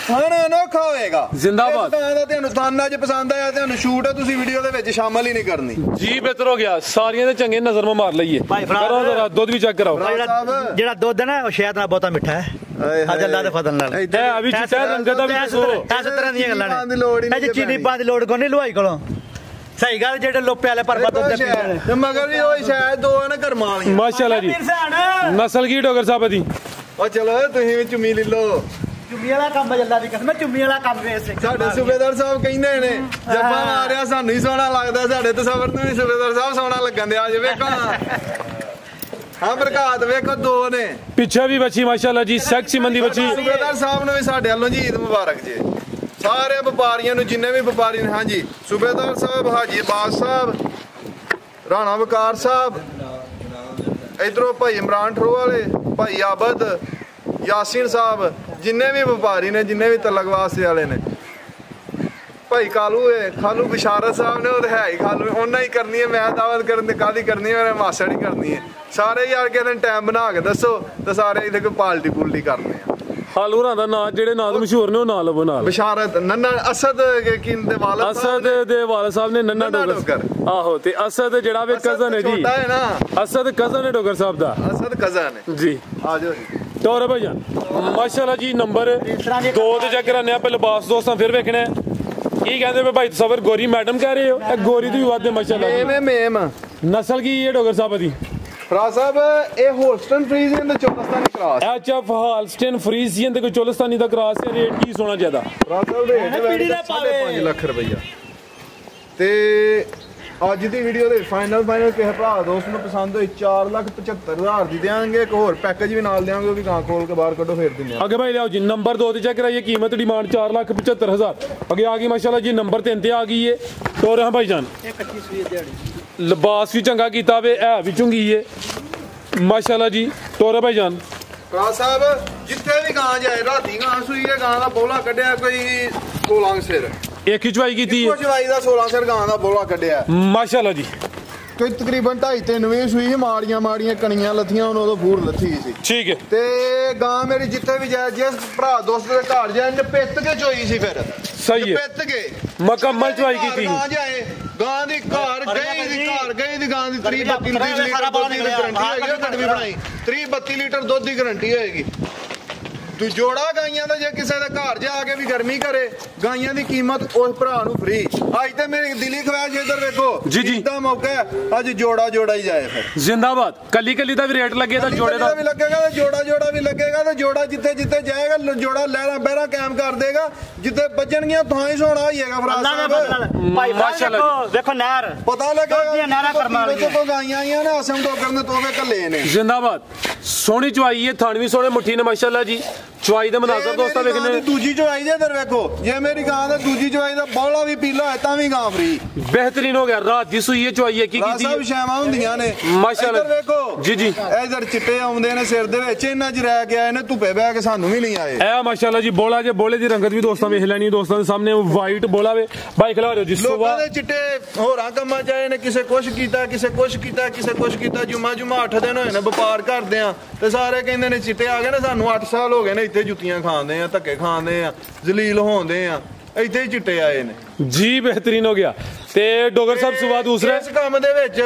ਥਣ ਅਨੋਖਾ ਹੋਏਗਾ ਜ਼ਿੰਦਾਬਾਦ। ਇਸ ਗਾਂ ਦਾ ਤੁਹਾਨੂੰ ਥਣ ਅੱਜ ਪਸੰਦ ਆਇਆ ਤੁਹਾਨੂੰ ਸ਼ੂਟ ਤੁਸੀਂ ਵੀਡੀਓ ਦੇ ਵਿੱਚ ਸ਼ਾਮਲ ਹੀ ਨਹੀਂ ਕਰਨੀ ਜੀ ਬਿਹਤਰ ਹੋ ਗਿਆ ਸਾਰੀਆਂ ਦੇ ਚੰਗੇ ਨਜ਼ਰ ਮੈਂ ਮਾਰ ਲਈਏ ਭਾਈ ਫਰਾਦ। ਕਰੋ ਜ਼ਰਾ ਦੁੱਧ ਵੀ ਚੈੱਕ ਕਰਾਓ ਜਿਹੜਾ ਦੁੱਧ ਹੈ ਨਾ ਉਹ ਸ਼ਹਿਦ ਨਾਲ ਬਹੁਤਾ ਮਿੱਠਾ ਹੈ ਅੱਜ ਅੱਲਾ ਦੇ ਫਜ਼ਲ ਨਾਲ ਇਹ ਅਭੀ ਚਿੱਟਾ ਰੰਗ ਦਾ ਵੀ ਦੱਸੋ ਐਸੇ ਤਰ੍ਹਾਂ ਦੀਆਂ ਗੱਲਾਂ ਚੀਨੀ ਪਾਉਣ ਦੀ ਲੋੜ ਹੀ ਨੇ ਨਹੀਂ ਇਹ ਚੀਨੀ ਪਾਉਣ ਦੀ ਲੋੜ ਕੋਈ ਨਹੀਂ ਲੁਹਾਈ ਕੋਲੋਂ ਸਹੀ ਗੱਲ ਜਿਹੜੇ ਲੋਪੇ ਵਾਲੇ ਪਰਬਤ ਦੁੱਧ ਪੀਂਦੇ ਨੇ ਤੇ ਮਗਰ ਵੀ ਉਹ ਸ਼ਾਇਦ ਦੋ ਨੇ ਘਰਮਾਂ ਵਾਲੀਆਂ ਮਾਸ਼ਾਅੱਲਾ ਜੀ ਨਸਲ ਕੀ ਡੋਗਰ ਸਾਹਿਬ ਦੀ ਉਹ ਚਲੋ ਤੁਸੀਂ ਵੀ ਚੁੰਮੀ ਲੈ ਲਓ ਚੁੰਮੀ ਵਾਲਾ ਕੰਮ ਜੱਲਾ ਦੀ ਕਸਮ ਚੁੰਮੀ ਵਾਲਾ ਕੰਮ ਵੇਸ ਸਾਡੇ ਸੂਬੇਦਾਰ ਸਾਹਿਬ ਕਹਿੰਦੇ ਨੇ ਜੱਫਾ ਮਾਰਿਆ ਸਾਨੂੰ ਹੀ ਸੋਹਣਾ ਲੱਗਦਾ ਸਾਡੇ ਤਸਵਰ ਨੂੰ ਵੀ ਸੂਬੇਦਾਰ ਸਾਹਿਬ ਸੋਹਣਾ ਲੱਗਣ ਦਿਆ ਜੇ ਵੇਖੋ ਹਾਂ ਬਰਕਾਤ ਵੇਖੋ ਦੋ ਨੇ ਪਿੱਛੇ ਵੀ ਬੱਚੀ ਮਾਸ਼ਾਅੱਲਾ ਜੀ ਸੈਕਸੀ ਮੰਦੀ ਬੱਚੀ ਸੂਬੇਦਾਰ ਸਾਹਿਬ ਨੂੰ ਵੀ ਸਾਡੇ ਵੱਲੋਂ ਜੀ ਈਦ ਮੁਬਾਰਕ ਜੀ ਸਾਰੇ ਵਪਾਰੀਆਂ ਨੂੰ ਜਿੰਨੇ ਵੀ ਵਪਾਰੀ ਨੇ ਹਾਂਜੀ ਸੂਬੇਦਾਰ ਸਾਹਿਬ ਹਾਜੀ ਬਾਸ ਸਾਹਿਬ ਰਾਣਾ ਵਕਾਰ ਸਾਹਿਬ ਇਧਰੋਂ ਭਾਈ ਇਮਰਾਨ ਠਰੋ ਵਾਲੇ ਭਾਈ ਆਬਦ ਯਾਸੀਨ ਸਾਹਿਬ ਜਿੰਨੇ ਵੀ ਵਪਾਰੀ ਨੇ ਜਿੰਨੇ ਵੀ ਤਲਕ ਵਾਸਤੇ ਵਾਲੇ ਨੇ ਭਾਈ ਖਾਲੂ ਬਿਸ਼ਾਰਤ ਸਾਹਿਬ ਨੇ ਉਹ ਹੈ ਹੀ ਖਾਲੂ ਉਹਨਾਂ ਹੀ ਕਰਨੀ ਹੈ ਮੈਂ ਦਾਵਤ ਕਰਨ ਤੇ ਕਾਹਦੀ ਕਰਨੀ ਹੈ ਮੇਰੇ ਮਾਸੜ ਹੀ ਕਰਨੀ ਹੈ ਸਾਰੇ ਯਾਰ ਕਹਿੰਦੇ ਟਾਈਮ ਬਣਾ ਕੇ ਦੱਸੋ ਤੇ ਸਾਰੇ ਇੱਥੇ ਕੋਈ ਪਾਲਟੀ ਪੁਲਟੀ ਕਰਦੇ ਆ ਹਾਲੂਰਾਂ ਦਾ ਨਾਂ ਜਿਹੜੇ ਨਾਂ ਮਸ਼ਹੂਰ ਨੇ ਉਹ ਨਾਂ ਲਵੋ ਨਾਲ ਬਿਸ਼ਾਰਤ ਨੰਨਾ ਅਸਦ ਕਿਨ ਦੇ ਵਾਲਦ ਅਸਦ ਦੇ ਵਾਲਦ ਸਾਹਿਬ ਨੇ ਨੰਨਾ ਡੋਗਰ ਆਹੋ ਤੇ ਅਸਦ ਜਿਹੜਾ ਵੇ ਕਜ਼ਨ ਹੈ ਜੀ ਛੋਟਾ ਹੈ ਨਾ ਅਸਦ ਕਜ਼ਨ ਹੈ ਡੋਗਰ ਸਾਹਿਬ ਦਾ ਅਸਦ ਕਜ਼ਨ ਹੈ ਜੀ ਆ ਜਾਓ ਜੀ ਤੋਰ ਭਾਈਜਾਨ ਮਾਸ਼ਾਅੱਲਾ ਜੀ ਨੰਬਰ 2 ਤੇ ਚੈੱਕ ਕਰਨੇ ਆ ਪਹਿਲੇ ਬਾਸ ਦੋਸਤਾਂ ਫਿਰ ਵੇਖਣਾ ਕੀ ਕਹਿੰਦੇ ਵੇ ਭਾਈ ਤਸਵਰ ਗੋਰੀ ਮੈਡਮ ਕਹਿ ਰਹੇ ਹੋ ਇਹ ਗੋਰੀ ਦੀ ਵੀ ਵਾਦੇ ਮਾਸ਼ਾਅੱਲਾ ਜੀ ਮੇਮ ਨਸਲ ਕੀ ਹੈ ਡੋਗਰ ਸਾਹਿਬ ਦੀ ਫਰਾਜ਼ ਸਾਹਿਬ ਇਹ ਹੋਲਸਟਨ ਫਰੀਜ਼ੀਅਨ ਦੇ ਚੋਲਸਤਾਨੀ ਕ੍ਰਾਸ ਐਚਐਫ ਹਾਲਸਟਨ ਫਰੀਜ਼ੀਅਨ ਤੇ ਕੋਈ ਚੋਲਸਤਾਨੀ ਦਾ ਕ੍ਰਾਸ ਹੈ ਰੇਟ ਕੀ ਸੋਣਾ ਜ਼ਿਆਦਾ ਫਰਾਜ਼ ਸਾਹਿਬ ਰੇਟ 5 ਲੱਖ ਰੁਪਈਆ ਤੇ ਅੱਜ ਦੀ ਵੀਡੀਓ ਦੇ ਫਾਈਨਲ ਕਿਸੇ ਭਰਾ ਦੋਸਤ ਨੂੰ ਪਸੰਦ ਹੋਈ 4,75,000 ਦੀ ਦੇਾਂਗੇ ਇੱਕ ਹੋਰ ਪੈਕੇਜ ਵੀ ਨਾਲ ਦੇਾਂਗੇ ਉਹ ਵੀ ਗਾਂ ਖੋਲ ਕੇ ਬਾਹਰ ਕੱਢੋ ਫੇਰ ਦਿੰਦੇ ਆ ਅੱਗੇ ਭਾਈ ਲਿਆਓ ਜੀ ਨੰਬਰ 2 ਤੇ ਚੈੱਕ ਕਰਾਈਏ ਕੀਮਤ ਡਿਮਾਂਡ 4,75,000 ਅੱਗੇ ਆ ਗਈ ਮਾਸ਼ਾਅੱਲਾ ਜੀ ਨੰਬਰ 3 ਤੇ ਆ ਗਈ ਏ ਤੋਰ ਹਾਂ ਭਾਈ ਜਾਨ ਇਹ 25 ਸੂਈ ਦਿਹਾੜੀ ਲਿਬਾਸ ਵੀ ਚੰਗਾ ਕੀਤਾ ਵੇ ਐ ਵੀ ਚੁੰਗੀ ਏ ਮਾਸ਼ਾਅੱਲਾ ਜੀ ਤੋਰ ਭਾਈ ਜਾਨ ਫਰਾਜ਼ ਸਾਹਿਬ ਜਿੱਥੇ ਵੀ ਗਾਂ ਜਾਏ ਰਾਤੀ ਗਾਂ ਸੂਈ ਹੈ ਗਾਂ ਦਾ ਬੋਲਾ ਕੱਢਿਆ ਕੋਈ 16 ਸਿਰ ਇੱਕ ਹੀ ਚਵਾਈ ਕੀਤੀ ਏ ਚਵਾਈ ਦਾ 16 ਸਿਰ ਗਾਂ ਦਾ ਬੋਲਾ ਕੱਢਿਆ ਮਾਸ਼ਾਅੱਲਾ ਜੀ ਕੋਈ ਤਕਰੀਬਨ 2.5-3 ਵਜੇ ਸੂਈ ਮਾੜੀਆਂ ਕਣੀਆਂ ਲੱਥੀਆਂ ਉਹਨਾਂ ਤੋਂ ਫੂਰ ਲੱਥੀ ਸੀ ਠੀਕ ਹੈ ਤੇ ਗਾਂ ਮੇਰੀ ਜਿੱਥੇ ਵੀ ਜਾਏ ਜਿਸ ਭਰਾ ਦੋਸਤ ਦੇ ਘਰ ਜਾਏ ਨਪਿੱਤ ਕੇ ਚੋਈ ਸੀ ਫਿਰ ਸਹੀ ਹੈ ਨਪਿੱਤ ਕੇ ਮੁਕੰਮਲ ਚਵਾਈ ਕੀਤੀ ਗਾਂ ਜਾਏ ਗਾਂ ਦੀ ਘਰ ਗਈ ਦੀ ਗਾਂ ਦੀ 30-32 ਲੀਟਰ ਗਰੰਟੀ ਹੋਏਗੀ ਤੁਹਾਡੀ ਵੀ ਬਣਾਈ 30-32 ਲੀਟਰ ਦੁੱਧ ਦੀ ਗਰੰਟੀ ਹੋਏਗੀ ਤੂੰ ਜੋੜਾ ਗਾਈਆਂ ਦਾ ਜੇ ਕਿਸੇ ਦੇ ਘਰ ਜਾ ਕੇ ਵੀ ਗਰਮੀ ਕਰੇ ਗਾਈਆਂ ਦੀ ਕੀਮਤ ਉਸ ਭਰਾ ਨੂੰ ਫ੍ਰੀ ਅੱਜ ਤੇ ਮੇਰੀ ਦਿਲੀ ਖਵਾਇਸ਼ ਇੱਧਰ ਵੇਖੋ ਜੀ ਜੀ ਦਾ ਮੌਕਾ ਹੈ ਅੱਜ ਜੋੜਾ ਹੀ ਜਾਏ ਫਿਰ ਜ਼ਿੰਦਾਬਾਦ ਕੱਲੀ ਦਾ ਵੀ ਰੇਟ ਲੱਗੇ ਤਾਂ ਜੋੜੇ ਦਾ ਵੀ ਲੱਗੇਗਾ ਤੇ ਜੋੜਾ ਵੀ ਲੱਗੇਗਾ ਤੇ ਜੋੜਾ ਜਿੱਥੇ ਜਾਏਗਾ ਜੋੜਾ ਲਹਿਰਾ ਬਹਿਰਾ ਕਾਇਮ ਕਰ ਦੇਗਾ ਜਿੱਥੇ ਵੱਜਣਗੀਆਂ ਥਾਂ ਹੀ ਸੋਣਾ ਹੋਈਏਗਾ ਫਰਾਜ਼ ਸਾਹਿਬ ਭਾਈ ਮਾਸ਼ਾਅੱਲਾ ਦੇਖੋ ਨਹਿਰ ਪਤਾ ਲੱਗੇਗਾ ਨਹਿਰਾਂ ਕਰਮਾਂ ਵਾਲੀਆਂ ਤੋਂ ਗਾਈਆਂ ਆਈਆਂ ਨੇ ਅਸਮ ਤੋਂ ਕਰਨ ਤੋਵੇ ਕੱਲੇ ਨੇ ਜ਼ਿੰਦਾਬਾਦ ਸੋਹਣੀ ਚਵਾਈ ਹੈ ਥਣ ਵੀ ਸੋਹਣੇ ਮੁੱਠੀ ਨੇ ਮਾਸ਼ਾਅੱਲਾ ਜੀ ਚਵਾਈ ਦਾ ਮਨਾਜ਼ਰ ਦੋਸਤਾਂ ਵੇਖਣੇ ਦੂਜੀ ਚਵਾਈ ਦੇ ਇਧਰ ਵੇਖੋ ਜੇ ਮੇਰੀ ਗਾਂ ਦਾ ਦੂਜੀ ਚਵਾਈ ਦਾ ਬੌਲਾ ਵੀ ਪੀਲਾ ਹੈ ਤਾਂ ਵੀ ਗਾਂ ਫ੍ਰੀ ਬਿਹਤਰੀਨ ਹੋ ਗਿਆ ਰਾਤ ਦੀ ਸੂਈ ਹੈ ਚਵਾਈ ਹੈ ਕੀ ਕੀਤੀ ਸਭ ਸ਼ੈਵਾਂ ਹੁੰਦੀਆਂ ਨੇ ਮਾਸ਼ਾਅੱਲਾ ਇਧਰ ਵੇਖੋ ਜੀ ਜੀ ਇਧਰ ਚਿੱਟੇ ਆਉਂਦੇ ਨੇ ਸਿਰ ਦੇ ਵਿੱਚ ਇਹਨਾਂ 'ਚ ਰਹਿ ਕੇ ਆਏ ਨੇ ਧੁੱਪੇ ਬਹਿ ਕੇ ਸਾਨੂੰ ਵੀ ਨਹੀਂ ਆਏ ਐ ਮਾਸ਼ਾਅੱਲਾ ਜੀ ਬੋਲਾ ਜੇ ਬੋਲੇ ਦੀ ਰੰਗਤ ਵੀ ਦੋਸਤਾਂ ਵੇਖ ਲੈਣੀ ਦੋਸਤਾਂ ਦੇ ਸਾਹਮਣੇ ਵਾਈਟ ਬੋਲਾ ਵੇ ਬਾਈ ਖਿਲਾ ਰਹੇ ਜਿਸ ਲੋਕਾਂ ਦੇ ਚਿੱਟੇ ਹੋਰਾਂ ਕੰਮਾਂ 'ਚ ਆਏ ਨੇ ਕਿਸੇ ਕੁਛ ਕੀਤਾ ਜੁਮਾ 8 ਦਿਨ ਹੋਏ ਨੇ ਵਪਾਰ ਕਰਦੇ ਆ ਤੇ ਸਾਰੇ ਕਹਿੰਦੇ ਨੇ ਚਿੱਟੇ ਆ ਗਏ ਨੇ ਸਾਨੂੰ 8 ਸਾਲ ਹੋ ਗਏ ਨੇ ਇੱਥੇ ਜੁੱਤੀਆਂ ਖਾਂਦੇ ਆ ਧੱਕੇ ਖਾਂਦੇ ਆ ਜ਼ਲੀਲ ਹੋਂਦੇ ਆ ਇੱਥੇ ਹੀ ਚਿੱਟੇ ਆਏ ਨੇ ਜੀ ਬਿਹਤਰੀਨ ਹੋ ਗਿਆ ਤੇ ਡੋਗਰ ਸਾਹਿਬ ਸੁਭਾ ਦੂਸਰਾ ਇਸ ਕੰਮ ਦੇ ਵਿੱਚ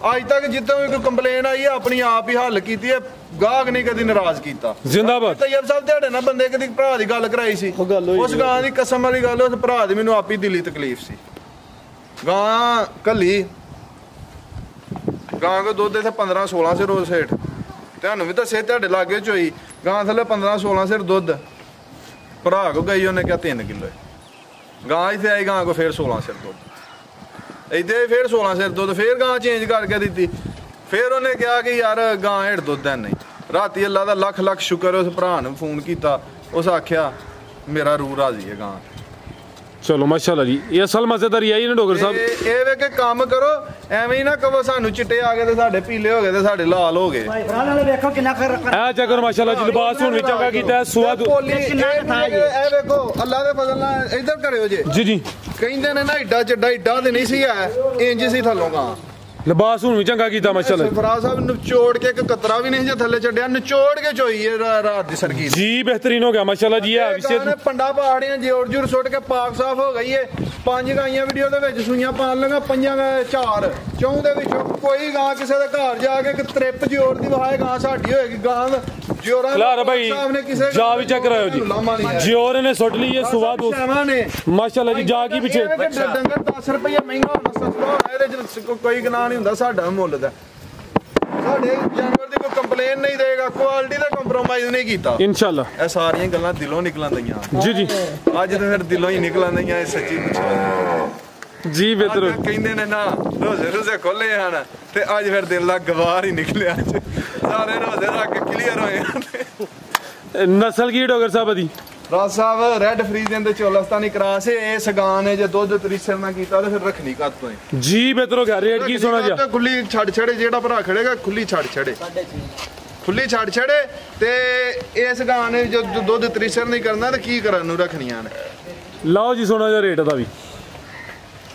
ਅੱਜ ਤੱਕ ਜਿੱਦੋਂ ਵੀ ਕੋਈ ਕੰਪਲੇਨ ਆਈ ਹੈ ਆਪਣੀ ਆਪ ਹੀ ਹੱਲ ਕੀਤੀ ਹੈ ਗਾਹਕ ਨਹੀਂ ਕਦੀ ਨਾਰਾਜ਼ ਕੀਤਾ ਜ਼ਿੰਦਾਬਾਦ ਤੈਯਬ ਸਾਹਿਬ ਤੁਹਾਡੇ ਨਾਲ ਬੰਦੇ ਕਦੀ ਭਰਾ ਦੀ ਗੱਲ ਕਰਾਈ ਸੀ ਉਸ ਗਾਂ ਦੀ ਕਸਮ ਵਾਲੀ ਗੱਲ ਉਸ ਭਰਾ ਦੀ ਮੈਨੂੰ ਆਪੀ ਦਿਲੀ ਤਕਲੀਫ ਸੀ ਗਾਂ ਕੱਲੀ ਗਾਂ ਕੋ ਦੁੱਧ ਇੱਥੇ 15-16 ਸਿਰ ਰੋਜ਼ ਸੇਠ ਤੁਹਾਨੂੰ ਵੀ ਦੱਸੇ ਤੁਹਾਡੇ ਲਾਗੇ ਚ ਹੋਈ ਗਾਂ ਥੱਲੇ 15-16 ਸਿਰ ਦੁੱਧ ਭਰਾ ਕੋ ਗਈ ਉਹਨੇ ਕਿਹਾ 3 ਕਿਲੋ ਗਾਂ ਇੱਥੇ ਆਈ ਗਾਂ ਕੋ ਫੇਰ 16 ਸਿਰ ਦੁੱਧ ਇੱਥੇ ਫੇਰ 16 ਸਿਰ ਦੁੱਧ ਫੇਰ ਗਾਂ ਚੇਂਜ ਕਰਕੇ ਦਿੱਤੀ ਫੇਰ ਉਹਨੇ ਕਿਹਾ ਕਿ ਯਾਰ ਗਾਂ ਹੇਠ ਦੁੱਧ ਹੈ ਨਹੀਂ ਰਾਤੀ ਅੱਲਾ ਦਾ ਲੱਖ ਸ਼ੁਕਰ ਉਸ ਭਰਾ ਨੂੰ ਫੋਨ ਕੀਤਾ ਉਸ ਆਖਿਆ ਮੇਰਾ ਰੂਹ ਰਾਜ਼ੀ ਹੈ ਗਾਂ ਚਲੋ ਮਾਸ਼ਾਅੱਲਾ ਜੀ ਇਹ ਅਸਲ ਮਜ਼ੇਦਾਰੀ ਆਈ ਨੇ ਡੋਗਰ ਸਾਹਿਬ ਇਹ ਵੇ ਕਿ ਕੰਮ ਕਰੋ ਐਵੇਂ ਹੀ ਨਾ ਕਹੋ ਸਾਨੂੰ ਚਿੱਟੇ ਆ ਗਏ ਤੇ ਸਾਡੇ ਪੀਲੇ ਹੋ ਗਏ ਤੇ ਸਾਡੇ ਲਾਲ ਹੋ ਗਏ ਭਾਈ ਫਰਾਂ ਨਾਲੇ ਵੇਖੋ ਕਿੰਨਾ ਕਰ ਇਹ ਚੱਕਰ ਮਾਸ਼ਾਅੱਲਾ ਜੀ ਲਿਬਾਸ ਹੁਣ ਵੀ ਚੰਗਾ ਕੀਤਾ ਸੁਆਦ ਇਹ ਵੇਖੋ ਅੱਲਾ ਦੇ ਫਜ਼ਲ ਨਾਲ ਇੱਧਰ ਕਰਿਓ ਜੇ ਜੀ ਕਹਿੰਦੇ ਨੇ ਨਾ ਏਡਾ ਚੱਡਾ ਏਡਾ ਤੇ ਨਹੀਂ ਸੀ ਆ ਇੰਜ ਸੀ ਥੱਲੋਂ ਗਾ ਲਿਬਾਸ ਹੁਣ ਵੀ ਚੰਗਾ ਕੀਤਾ ਮਾਸ਼ਾਅੱਲਾ ਸਰਫਰਾਜ਼ ਸਾਹਿਬ ਨਿਚੋੜ ਕੇ ਇੱਕ ਕਤਰਾ ਵੀ ਨਹੀਂ ਜੇ ਥੱਲੇ ਛੱਡਿਆ ਨਿਚੋੜ ਕੇ ਚੋਈ ਇਹ ਰਾਤ ਦੀ ਸਰਗੀ ਜੀ ਬਿਹਤਰੀਨ ਹੋ ਗਿਆ ਮਾਸ਼ਾਅੱਲਾ ਜੀ ਇਹ ਵਿਸ਼ੇ ਨੇ ਪੰਡਾ ਪਹਾੜੀਆਂ ਜੋੜ ਜੁੜ ਸੁੱਟ ਕੇ ਪਾਕ ਸਾਫ ਹੋ ਗਈ ਏ 5 ਗਾਈਆਂ ਵੀਡੀਓ ਦੇ ਵਿੱਚ ਸੂਈਆਂ ਪਾਣ ਲਗਾ 5 4 ਚੌਂ ਦੇ ਵਿੱਚੋਂ ਕੋਈ ਗਾਂ ਕਿਸੇ ਦੇ ਘਰ ਜਾ ਕੇ ਇੱਕ ਟ੍ਰਿਪ ਜੋੜ ਦੀ ਵਹਾਏ ਗਾਂ ਸਾਡੀ ਹੋਏਗੀ ਗਾਂ ਜੋਰਾਂ ਖਲਾਰ ਭਾਈ ਜਾ ਵੀ ਚੈੱਕ ਕਰਾਓ ਜੀ ਜਿਓਰ ਨੇ ਸੁੱਟ ਲਈ ਇਹ ਸੁਆਦ ਮਾਸ਼ਾਅੱਲਾ ਜੀ ਜਾ ਕੀ ਪਿੱਛੇ ਡੰਗਰ 10 ਰੁਪਏ ਮਹਿੰਗਾ ਹੋਣਾ ਸਸਤਾ ਹੋਣਾ ਇਹਦੇ ਚ ਕੋਈ ਗੁਨਾਹ ਨਹੀਂ ਹੁੰਦਾ ਸਾਡਾ ਮੁੱਲ ਦਾ ਸਾਡੇ ਜਾਨਵਰ ਦੀ ਕੋਈ ਕੰਪਲੇਨ ਨਹੀਂ ਦੇਗਾ ਕੁਆਲਿਟੀ ਦਾ ਕੰਪਰੋਮਾਈਜ਼ ਨਹੀਂ ਕੀਤਾ ਇਨਸ਼ਾਅੱਲਾ ਇਹ ਸਾਰੀਆਂ ਗੱਲਾਂ ਦਿਲੋਂ ਨਿਕਲਾਂ ਦਈਆਂ ਜੀ ਅੱਜ ਤਾਂ ਫਿਰ ਦਿਲੋਂ ਹੀ ਨਿਕਲਾਂ ਦਈਆਂ ਇਹ ਸੱਚੀ ਜੀ ਬਿਹਤਰ ਕਹਿੰਦੇ ਨੇ ਨਾ ਰੋਜ਼ੇ ਖੋਲੇ ਹਨ ਤੇ ਅੱਜ ਫਿਰ ਦਿਲ ਦਾ ਗਵਾਰ ਹੀ ਨਿਕਲਿਆ ਸਾਰੇ ਰੋਜ਼ੇ ਰੱਖ ਕਲੀਅਰ ਹੋਏ ਨਸਲ ਕੀ ਡੋਗਰ ਸਾਹਿਬ ਦੀ ਰਾਜ ਸਾਹਿਬ ਰੈੱਡ ਫਰੀਜ਼ਨ ਦੇ ਚੋਲਸਤਾਨੀ ਕਰਾਸ ਇਹ ਸਗਾਨ ਹੈ ਜੇ ਦੁੱਧ ਤਰੀਸਰ ਨਾ ਕੀਤਾ ਤੇ ਫਿਰ ਰੱਖਣੀ ਕੱਤ ਤੋਂ ਜੀ ਬਿਹਤਰ ਹੋ ਗਿਆ ਰੇਟ ਕੀ ਸੋਣਾ ਜੀ ਖੁੱਲੀ ਛੱਡ ਛੜੇ ਜਿਹੜਾ ਭਰਾ ਖੜੇਗਾ ਖੁੱਲੀ ਛੱਡ ਛੜੇ ਖੁੱਲੀ ਛੱਡ ਛੜੇ ਤੇ ਇਸ ਗਾਂ ਨੇ ਜੋ ਦੁੱਧ ਤਰੀਸਰ ਨਹੀਂ ਕਰਨਾ ਤੇ ਕੀ ਕਰਨ ਨੂੰ ਰੱਖਣੀਆਂ ਨੇ ਲਓ ਜੀ ਸੋਣਾ ਜਿਹਾ ਰੇਟ ਦਾ ਵੀ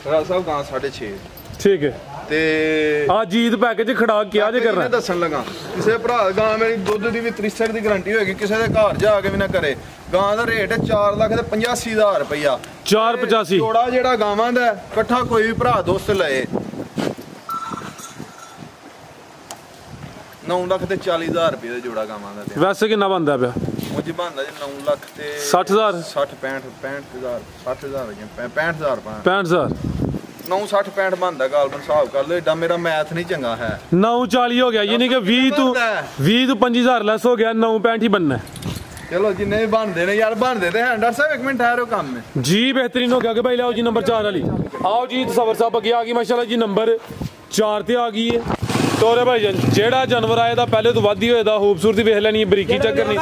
ਰਾਜ ਸਾਹਿਬ ਗਾਂ 6.5 ਠੀਕ ਹੈ ਤੇ ਆ ਜੀਤ ਪੈਕੇਜ ਖੜਾ ਕਿਹਾ ਜੇ ਕਰਨਾ ਦੱਸਣ ਲੱਗਾ ਕਿਸੇ ਭਰਾ ਗਾਂ ਮੇਰੀ ਦੁੱਧ ਦੀ ਵੀ ਤਰੀਸਰ ਦੀ ਗਾਰੰਟੀ ਹੋਏਗੀ ਕਿਸੇ ਦੇ ਘਰ ਜਾ ਕੇ ਵੀ ਨਾ ਕਰੇ ਗਾਂ ਦਾ ਰੇਟ 4,85,000 ਰੁਪਇਆ 485 ਜੋੜਾ ਜਿਹੜਾ ਗਾਵਾਂ ਦਾ ਇਕੱਠਾ ਕੋਈ ਵੀ ਭਰਾ ਦੋਸਤ ਲਏ 9,40,000 ਰੁਪਏ ਦਾ ਜੋੜਾ ਗਾਵਾਂ ਦਾ ਵੈਸੇ ਕਿੰਨਾ ਬਣਦਾ ਪਿਆ ਉਹ ਜੀ ਬਣਦਾ ਜੀ 9 ਲੱਖ ਤੇ 60,000 60 65,000 65000 65,000 65,000 960 65 ਬਣਦਾ ਗਾਲਬਨ ਹਿਸਾਬ ਕਰ ਲਓ ਏਡਾ ਮੇਰਾ ਮੈਥ ਨਹੀਂ ਚੰਗਾ ਹੈ 940 ਹੋ ਗਿਆ ਯਾਨੀ ਕਿ 20 ਤੋਂ 25,000 ਲੈਸ ਹੋ ਗਿਆ 965 ਹੀ ਬਣਨਾ ਚਲੋ ਜਿੰਨੇ ਵੀ ਬਣਦੇ ਨੇ ਯਾਰ ਬਣਦੇ ਤੇ ਹੈ ਡਾਕਟਰ ਸਾਹਿਬ 1 ਮਿੰਟ ਠਹਿਰੋ ਕੰਮ ਹੈ ਜੀ ਬਿਹਤਰੀਨ ਹੋ ਗਿਆ ਕਿ ਭਾਈ ਲਿਆਓ ਜੀ ਨੰਬਰ 4 ਵਾਲੀ ਆਓ ਜੀ ਤਸਵਰ ਸਾਹਿਬ ਅੱਗੇ ਆ ਗਈ ਮਾਸ਼ਾਅੱਲਾ ਜੀ ਨੰਬਰ 4 ਤੇ ਆ ਗਈ ਹੈ ਤੋਰੇ ਭਾਈ ਜਾਨ ਜਿਹੜਾ ਜਾਨਵਰ ਆਏ ਦਾ ਪਹਿਲੇ ਤੋਂ ਵੱਧ ਹੀ ਹੋਏਦਾ ਖੂਬਸੂਰਤੀ ਵੇਖ ਲੈਣੀ ਬਰੀਕੀ ਚੱਕਰ ਨਹੀਂ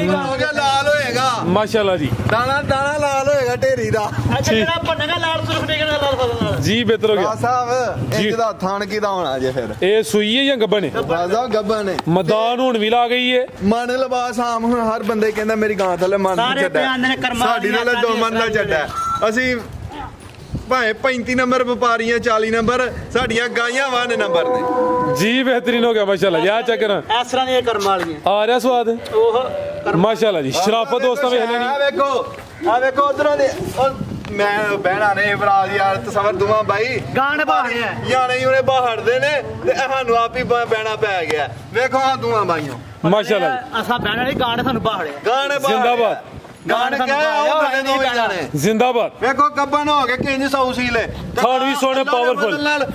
ਹੋ ਗਿਆ ਲਾਲ ਹੋਏਗਾ ਮਾਸ਼ਾਅੱਲਾ ਜੀ ਦਾਣਾ ਲਾਲ ਹੋਏਗਾ ਢੇਰੀ ਦਾ ਅੱਛਾ ਜਿਹੜਾ ਭੰਨੇਗਾ ਲਾਲ ਸੁਰਖ ਦੇਗਾ ਲਾਲ ਫਸਲ ਨਾਲ ਜੀ ਬਿਹਤਰ ਹੋ ਗਿਆ ਸਾਹਿਬ ਇੰਜ ਦਾ ਥਾਣ ਕਿਦਾ ਹੋਣਾ ਜੇ ਫਿਰ ਇਹ ਸੂਈ ਹੈ ਜਾਂ ਗੱਬਨ ਹੈ ਰਾਜਾ ਗੱਬਨ ਹੈ ਮੈਦਾਨ ਹੁਣ ਵੀ ਲਾ ਗਈ ਹੈ ਮਨ ਲਿਬਾਸ ਆਮ ਹੁਣ ਹਰ ਬੰਦੇ ਕਹਿੰਦਾ ਮੇਰੀ ਗਾਂ ਥੱਲੇ ਮਨ ਨਹੀਂ ਛੱਡਾ ਸਾਡੀ ਨਾਲ 2 ਮਨ ਦਾ ਛੱਡਾ ਅਸੀਂ ਭਾਵੇਂ 35 ਨੰਬਰ ਵਪਾਰੀਆਂ 40 ਨੰਬਰ ਸਾਡੀਆਂ ਗਾਈਆਂ 1 ਨੰਬਰ ਨੇ ਜੀ ਬਿਹਤਰੀਨ ਹੋ ਗਿਆ ਮਾਸ਼ਾਅੱਲਾ ਜੀ ਆ ਚੱਕਰ ਇਸ ਤਰ੍ਹਾਂ ਦੀਆਂ ਕਰਮ ਵਾਲੀਆਂ ਆ ਰਿਹਾ ਸਵਾਦ ਉਹ ਮਾਸ਼ਾਅੱਲਾ ਜੀ ਸ਼ਰਾਫਤ ਦੋਸਤਾਂ ਵੇਖ ਲੈਣੀ ਆ ਵੇਖੋ ਉਧਰੋਂ ਦੇ ਮੈਂ ਬਹਿਣਾ ਨੇ ਬਰਾਜ ਯਾਰ ਤਸਵਰ ਦੁਆ ਬਾਈ ਗਾਣ ਬਾਹੜਿਆ ਯਾਰ ਹੀ ਉਹਨੇ ਬਾਹੜਦੇ ਨੇ ਤੇ ਸਾਨੂੰ ਆਪ ਹੀ ਬਹਿਣਾ ਪੈ ਗਿਆ ਵੇਖੋ ਆ ਦੁਆ ਬਾਈਆਂ ਮਾਸ਼ਾਅੱਲਾ ਅਸਾਂ ਬਹਿਣ ਵਾਲੀ ਗਾਣ ਸਾਨੂੰ ਬਾਹੜਿਆ ਗਾਣੇ ਜ਼ਿੰਦਾਬਾਦ ਗਾਣੇ ਜ਼ਿੰਦਾਬਾਦ ਵੇਖੋ ਕੱਬਨ ਹੋ ਗਏ ਕਿੰਜ ਸੌ ਸੀਲੇ ਖਾਣ ਵੀ ਸੋਹਣੇ ਪਾਵਰਫੁਲ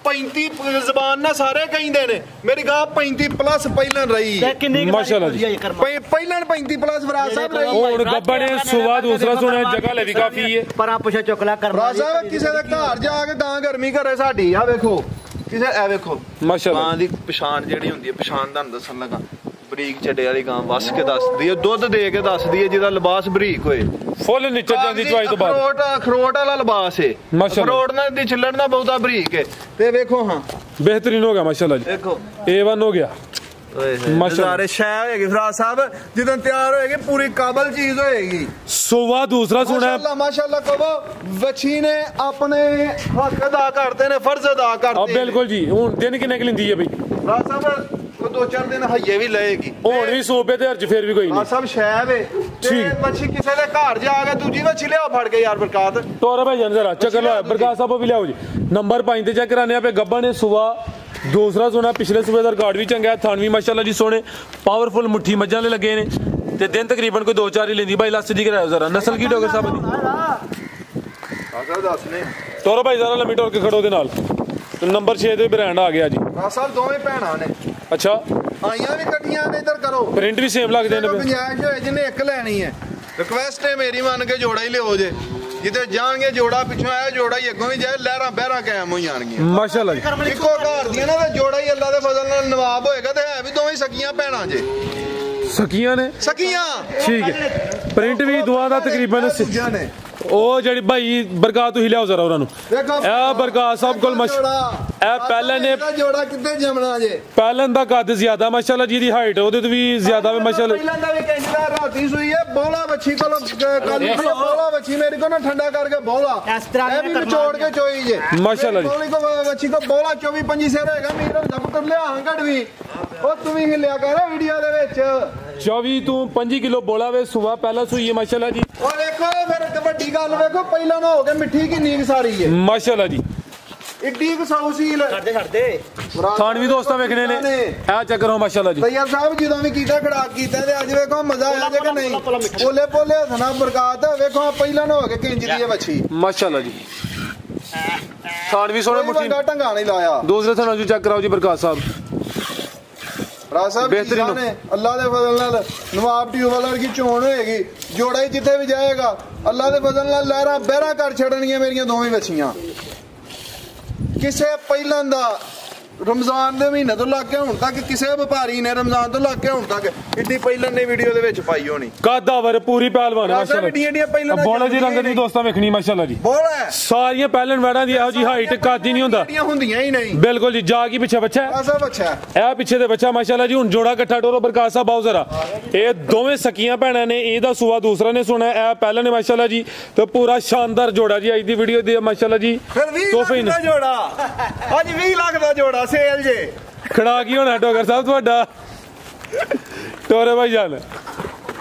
35 ਜ਼ਬਾਨ ਨਾਲ ਸਾਰੇ ਕਹਿੰਦੇ ਨੇ ਮੇਰੀ ਗਾਂ 35 ਪਲੱਸ ਪਹਿਲਾਂ ਰਹੀ ਮਾਸ਼ਾਅੱਲਾ ਜੀ ਪਹਿਲਾਂ 35 ਪਲੱਸ ਵਿਰਾਜ ਸਾਹਿਬ ਰਹੀ ਹੁਣ ਗੱਬਾ ਨੇ ਸੁਵਾ ਦੂਸਰਾ ਸੁਣਿਆ ਜਗ੍ਹਾ ਲੈ ਵੀ ਕਾਫੀ ਹੈ ਪਰ ਆ ਪੁੱਛਾ ਚੁੱਕ ਲੈ ਕਰ ਵਿਰਾਜ ਸਾਹਿਬ ਕਿਸੇ ਦੇ ਘਰ ਜਾ ਕੇ ਗਾਂ ਗਰਮੀ ਘਰੇ ਸਾਡੀ ਆ ਵੇਖੋ ਕਿਸੇ ਐ ਵੇਖੋ ਮਾਸ਼ਾਅੱਲਾ ਗਾਂ ਦੀ ਪਛਾਣ ਜਿਹੜੀ ਹੁੰਦੀ ਹੈ ਪਛਾਣ ਤੁਹਾਨੂੰ ਦੱਸਣ ਲੱਗਾ ਬਰੀਕ ਚੱਡੇ ਵਾਲੀ ਗਾਂ ਵਸ ਕੇ ਦੱਸਦੀ ਹੈ ਦੁੱਧ ਦੇ ਕੇ ਦੱਸਦੀ ਹੈ ਜਿਹਦਾ ਲਿਬਾਸ ਬਰੀਕ ਹੋਏ ਫੁੱਲ ਨਿਚੜ ਜਾਂਦੀ ਚਵਾਈ ਤੋਂ ਬਾਅਦ ਅਖਰੋਟ ਵਾਲਾ ਲਿਬਾਸ ਹੈ ਅਖਰੋਟ ਨਾਲ ਦੀ ਛਿੱਲੜ ਨਾਲ ਬਹੁਤਾ ਬਰੀਕ ਹੈ ਤੇ ਵੇਖੋ ਹਾਂ ਬਿਹਤਰੀਨ ਹੋ ਗਿਆ ਮਾਸ਼ਾਅੱਲਾ ਜੀ ਦੇਖੋ A1 ਹੋ ਗਿਆ ਮਾਸ਼ਾਅੱਲਾ ਸ਼ੈ ਹੋਏਗੀ ਫਰਾਜ਼ ਸਾਹਿਬ ਜਦੋਂ ਤਿਆਰ ਹੋਏਗੀ ਪੂਰੀ ਕਾਬਲ ਚੀਜ਼ ਹੋਏਗੀ ਸੁਵਾ ਦੂਸਰਾ ਸੁਣਾ ਮਾਸ਼ਾਅੱਲਾ ਕਹੋ ਵਛੀ ਨੇ ਆਪਣੇ ਹੱਕ ਅਦਾ ਕਰਦੇ ਨੇ ਫਰਜ਼ ਅਦਾ ਕਰਦੇ ਆ ਬਿਲਕੁਲ ਜੀ ਹੁਣ ਦਿਨ ਕਿੰਨੇ ਨਿਕਲਦੀ ਹੈ ਬਈ ਫਰਾਜ਼ ਸਾਹਿਬ ਉਹ 2-4 ਦਿਨ ਹਈਏ ਵੀ ਲਏਗੀ ਹੁਣ ਵੀ ਸੋਪੇ ਤੇ ਹਰਜ ਫੇਰ ਵੀ ਕੋਈ ਨਹੀਂ ਸਭ ਸ਼ੈਬ ਏ ਤੇ ਮੱਛੀ ਕਿਸੇ ਦੇ ਘਰ ਜਾ ਕੇ ਦੂਜੀ ਮੱਛੀ ਲਿਆਓ ਫੜ ਕੇ ਯਾਰ ਬਰਕਾਤ ਤੋਰਾ ਭਾਈ ਜਾਨ ਜ਼ਰਾ ਚੱਕਰ ਲਓ ਬਰਕਾਤ ਸਾਹਿਬ ਵੀ ਲਿਆਓ ਜੀ ਨੰਬਰ 5 ਤੇ ਚੈੱਕ ਕਰਾਣੇ ਆਪੇ ਗੱਬਾ ਨੇ ਸੁਵਾ ਦੂਸਰਾ ਸੋਨਾ ਪਿਛਲੇ ਸੂਬੇ ਦਾ ਰਿਕਾਰਡ ਵੀ ਚੰਗਾ ਹੈ ਥਣ ਵੀ ਮਾਸ਼ਾਅੱਲਾ ਜੀ ਸੋਹਣੇ ਪਾਵਰਫੁਲ ਮੁੱਠੀ ਮੱਝਾਂ ਦੇ ਲੱਗੇ ਨੇ ਤੇ ਦਿਨ ਤਕਰੀਬਨ ਕੋਈ 2-4 ਹੀ ਲੈਂਦੀ ਭਾਈ ਲਾਸਟ ਦੀ ਕਰਾਓ ਜ਼ਰਾ ਨਸਲ ਕੀ ਡੋਗਰ ਸਾਹਿਬ ਦੀ ਆਗਾ ਦੱਸ ਨੇ ਤੋਰਾ ਭਾਈ ਜ਼ਰਾ ਲੰਮੀ ਟੋਰ ਕੇ ਖੜੋ ਦੇ ਨਾਲ ਨੰਬਰ 6 ਤੇ ਬ੍ਰਾਂਡ ਆ ਗਿਆ ਜੀ ਅਸਲ ਦੋਵੇਂ ਭੈਣਾਂ ਨੇ ਅੱਛਾ ਆਈਆਂ ਵੀ ਕੱਟੀਆਂ ਨੇ ਇੱਧਰ ਕਰੋ ਪ੍ਰਿੰਟ ਵੀ ਸੇਮ ਲੱਗਦੇ ਨੇ ਗੁੰਜਾਇਸ਼ ਹੋਏ ਜਿਹਨੇ ਇੱਕ ਲੈਣੀ ਹੈ ਰਿਕਵੈਸਟ ਹੈ ਮੇਰੀ ਮੰਨ ਕੇ ਜੋੜਾ ਹੀ ਲਿਓ ਜੇ ਜਿੱਤੇ ਜਾਣਗੇ ਜੋੜਾ ਪਿੱਛੋਂ ਆਇਆ ਜੋੜਾ ਹੀ ਅੱਗੋਂ ਵੀ ਜਾਏ ਲਹਿਰਾਂ ਬਹਿਰਾਂ ਕਾਇਮ ਹੋ ਜਾਣਗੀਆਂ ਮਾਸ਼ਾਅੱਲਾ ਜੀ ਇੱਕੋ ਘਰ ਦੀਆਂ ਨਾ ਤੇ ਜੋੜਾ ਹੀ ਅੱਲਾ ਦੇ ਫਜ਼ਲ ਨਾਲ ਨਵਾਬ ਹੋਏਗਾ ਤੇ ਹੈ ਵੀ ਦੋਵੇਂ ਸਕੀਆਂ ਭੈਣਾਂ ਜੇ ਸਕੀਆਂ ਨੇ ਸਕੀਆਂ ਠੀਕ ਹੈ ਪ੍ਰਿੰਟ ਵੀ ਦੁਆ ਦਾ ਤਕਰੀਬਨ ਨੇ ਉਹ ਜਿਹੜੀ ਭਾਈ ਬਰਕਾ ਤੁਸੀਂ ਲਿਆਓ ਜ਼ਰਾ ਉਹਨਾਂ ਨੂੰ ਇਹ ਬਰਕਾ ਸਾਹਿਬ ਕੋਲ ਇਹ ਪਹਿਲਾਂ ਨੇ ਜੋੜਾ ਕਿੱਥੇ ਜਮਣਾ ਜੇ ਪਹਿਲਾਂ ਦਾ ਕੱਦ ਜ਼ਿਆਦਾ ਮਾਸ਼ਾਅੱਲਾ ਜਿਹਦੀ ਹਾਈਟ ਉਹਦੇ ਤੋਂ ਵੀ ਜ਼ਿਆਦਾ ਵੇ ਮਾਸ਼ਾਅੱਲਾ ਪਹਿਲਾਂ ਦਾ ਵੀ ਕਹਿੰਦਾ ਰਾਤੀ ਸੂਈ ਹੈ ਬੋਲਾ ਬੱਚੀ ਕੋਲ ਕੱਲ ਬੋਲਾ ਬੱਚੀ ਮੇਰੇ ਕੋਲ ਨਾ ਠੰਡਾ ਕਰਕੇ ਬੋਲਾ ਇਸ ਤਰ੍ਹਾਂ ਇਹ ਵੀ ਨਿਚੋੜ ਕੇ ਚੋਈ ਜੇ ਮਾਸ਼ਾਅੱਲਾ ਜੀ ਬੋਲੀ ਕੋ ਬੱਚੀ ਕੋ ਬੋਲਾ 24 25 ਸਿਰ ਹੈਗਾ ਮੇਰਾ ਜਬ ਕਰ ਲਿਆ ਹੰਗੜ ਵੀ ਉਹ ਤੂੰ ਵੀ ਹਿੱਲਿਆ ਕਰ ਵੀਡੀਓ ਦੇ ਵਿੱਚ 24 ਤੋਂ 25 ਕਿਲੋ ਬੋਲਾ ਵੇ ਸੁਬਾ ਪਹਿਲਾਂ ਸੂਈ ਹੈ ਮਾਸ਼ਾਅੱਲਾ ਜੀ ਉਹ ਵੇਖੋ ਫਿਰ ਵੱਡੀ ਗੱਲ ਵੇਖੋ ਪਹਿਲਾਂ ਨਾ ਹੋ ਕੇ ਮਿੱਠੀ ਕਿੰਨੀ ਸਾਰੀ ਹੈ ਮਾਸ਼ਾਅੱਲਾ ਜੀ ਇੱਡੀ ਕੁ ਸਾਊ ਸੀਲ ਛੱਡਦੇ ਥਾਣ ਵੀ ਦੋਸਤਾਂ ਵੇਖਣੇ ਨੇ ਇਹ ਚੱਕਰ ਹੋ ਮਾਸ਼ਾਅੱਲਾ ਜੀ ਤੈਯਾਰ ਸਾਹਿਬ ਜਦੋਂ ਵੀ ਕੀਤਾ ਖੜਾਕ ਕੀਤਾ ਤੇ ਅੱਜ ਵੇਖੋ ਮਜ਼ਾ ਆਇਆ ਜੇ ਕਿ ਨਹੀਂ ਪੋਲੇ ਪੋਲੇ ਹਸਨਾ ਬਰਕਾਤ ਵੇਖੋ ਪਹਿਲਾਂ ਨਾ ਹੋ ਕੇ ਕਿੰਜ ਦੀ ਹੈ ਬੱਚੀ ਮਾਸ਼ਾਅੱਲਾ ਜੀ ਥਾਣ ਵੀ ਸੋਹਣੇ ਮੁੱਠੀ ਢੰਗਾ ਨਹੀਂ ਲਾਇਆ ਦੂਸਰੇ ਥਾਣਾਂ ਨੂੰ ਚੈੱਕ ਕਰਾਓ ਜੀ ਬਰਕਾਤ ਸਾਹਿਬ ਰਾਜ ਸਾਹਿਬ ਬਿਹਤਰੀਨ ਨੇ ਅੱਲਾ ਦੇ ਫਜ਼ਲ ਨਾਲ ਨਵਾਬ ਟਿਊਬਲ ਵਰਗੀ ਚੋਣ ਹੋਏਗੀ ਜੋੜਾ ਹੀ ਜਿੱਥੇ ਵੀ ਜਾਏਗਾ ਅੱਲਾ ਦੇ ਫਜ਼ਲ ਨਾਲ ਲਹਿਰਾਂ ਬਹਿਰਾ ਕਰ ਛੱਡਣੀਆਂ ਮੇਰੀਆਂ ਦੋਵੇਂ ਬੱਚੀਆਂ ਕਿਸੇ ਪਹਿਲਾਂ ਦਾ ਰਮਜ਼ਾਨ ਦੇ ਮਹੀਨੇ ਤੋਂ ਲੱਗ ਕੇ ਹੁਣ ਤੱਕ ਕਿਸੇ ਵਪਾਰੀ ਨੇ ਰਮਜ਼ਾਨ ਤੋਂ ਲੱਗ ਕੇ ਹੁਣ ਤੱਕ ਇੱਡੀ ਪਹਿਲਾਂ ਨੇ ਵੀਡੀਓ ਦੇ ਵਿੱਚ ਪਾਈ ਹੋਣੀ ਕਾਦਾਵਰ ਪੂਰੀ ਪਹਿਲਵਾਨ ਮਾਸ਼ਾਅੱਲਾ ਡੀਆਂ ਪਹਿਲਾਂ ਬੋਲੇ ਦੀ ਰੰਗ ਦੀ ਦੋਸਤਾਂ ਵੇਖਣੀ ਮਾਸ਼ਾਅੱਲਾ ਜੀ ਬੋਲੇ ਸਾਰੀਆਂ ਪਹਿਲਣ ਵੜਾਂ ਦੀ ਇਹੋ ਜੀ ਹਾਈਟ ਕਾਦੀ ਨਹੀਂ ਹੁੰਦਾ ਡੀਆਂ ਹੁੰਦੀਆਂ ਹੀ ਨਹੀਂ ਬਿਲਕੁਲ ਜੀ ਜਾ ਕੀ ਪਿੱਛੇ ਬੱਚਾ ਹੈ ਸਭ ਅੱਛਾ ਇਹ ਪਿੱਛੇ ਦੇ ਬੱਚਾ ਮਾਸ਼ਾਅੱਲਾ ਜੀ ਹੁਣ ਜੋੜਾ ਇਕੱਠਾ ਟੋਰੋ ਬਰਕਾਤ ਸਾਹਿਬ ਆਓ ਜ਼ਰਾ ਇਹ ਦੋਵੇਂ ਸਕੀਆਂ ਭੈਣਾਂ ਨੇ ਇਹਦਾ ਸੂਆ ਦੂਸਰਾ ਨੇ ਸੁਣਾ ਇਹ ਪਹਿਲਾਂ ਨੇ ਮਾਸ਼ਾਅੱਲਾ ਜੀ ਤੇ ਪੂਰਾ ਸ਼ਾਨਦਾਰ ਜੋੜਾ ਜੀ ਅੱਜ ਦੀ ਵੀਡੀਓ ਦੀ ਮਾਸ਼ਾਅੱਲਾ ਜੀ ਫਿਰ 20 ਲੱਖ ਦਾ ਜੋੜਾ ਅੱਜ 20 ਲੱਖ ਦਾ ਜੋੜਾ ਸੇਲ ਜੇ ਖੜਾ ਕੀ ਹੋਣਾ ਡੋਗਰ ਸਾਹਿਬ ਤੁਹਾਡਾ ਟੋਰੇ ਭਾਈ ਜਾਨ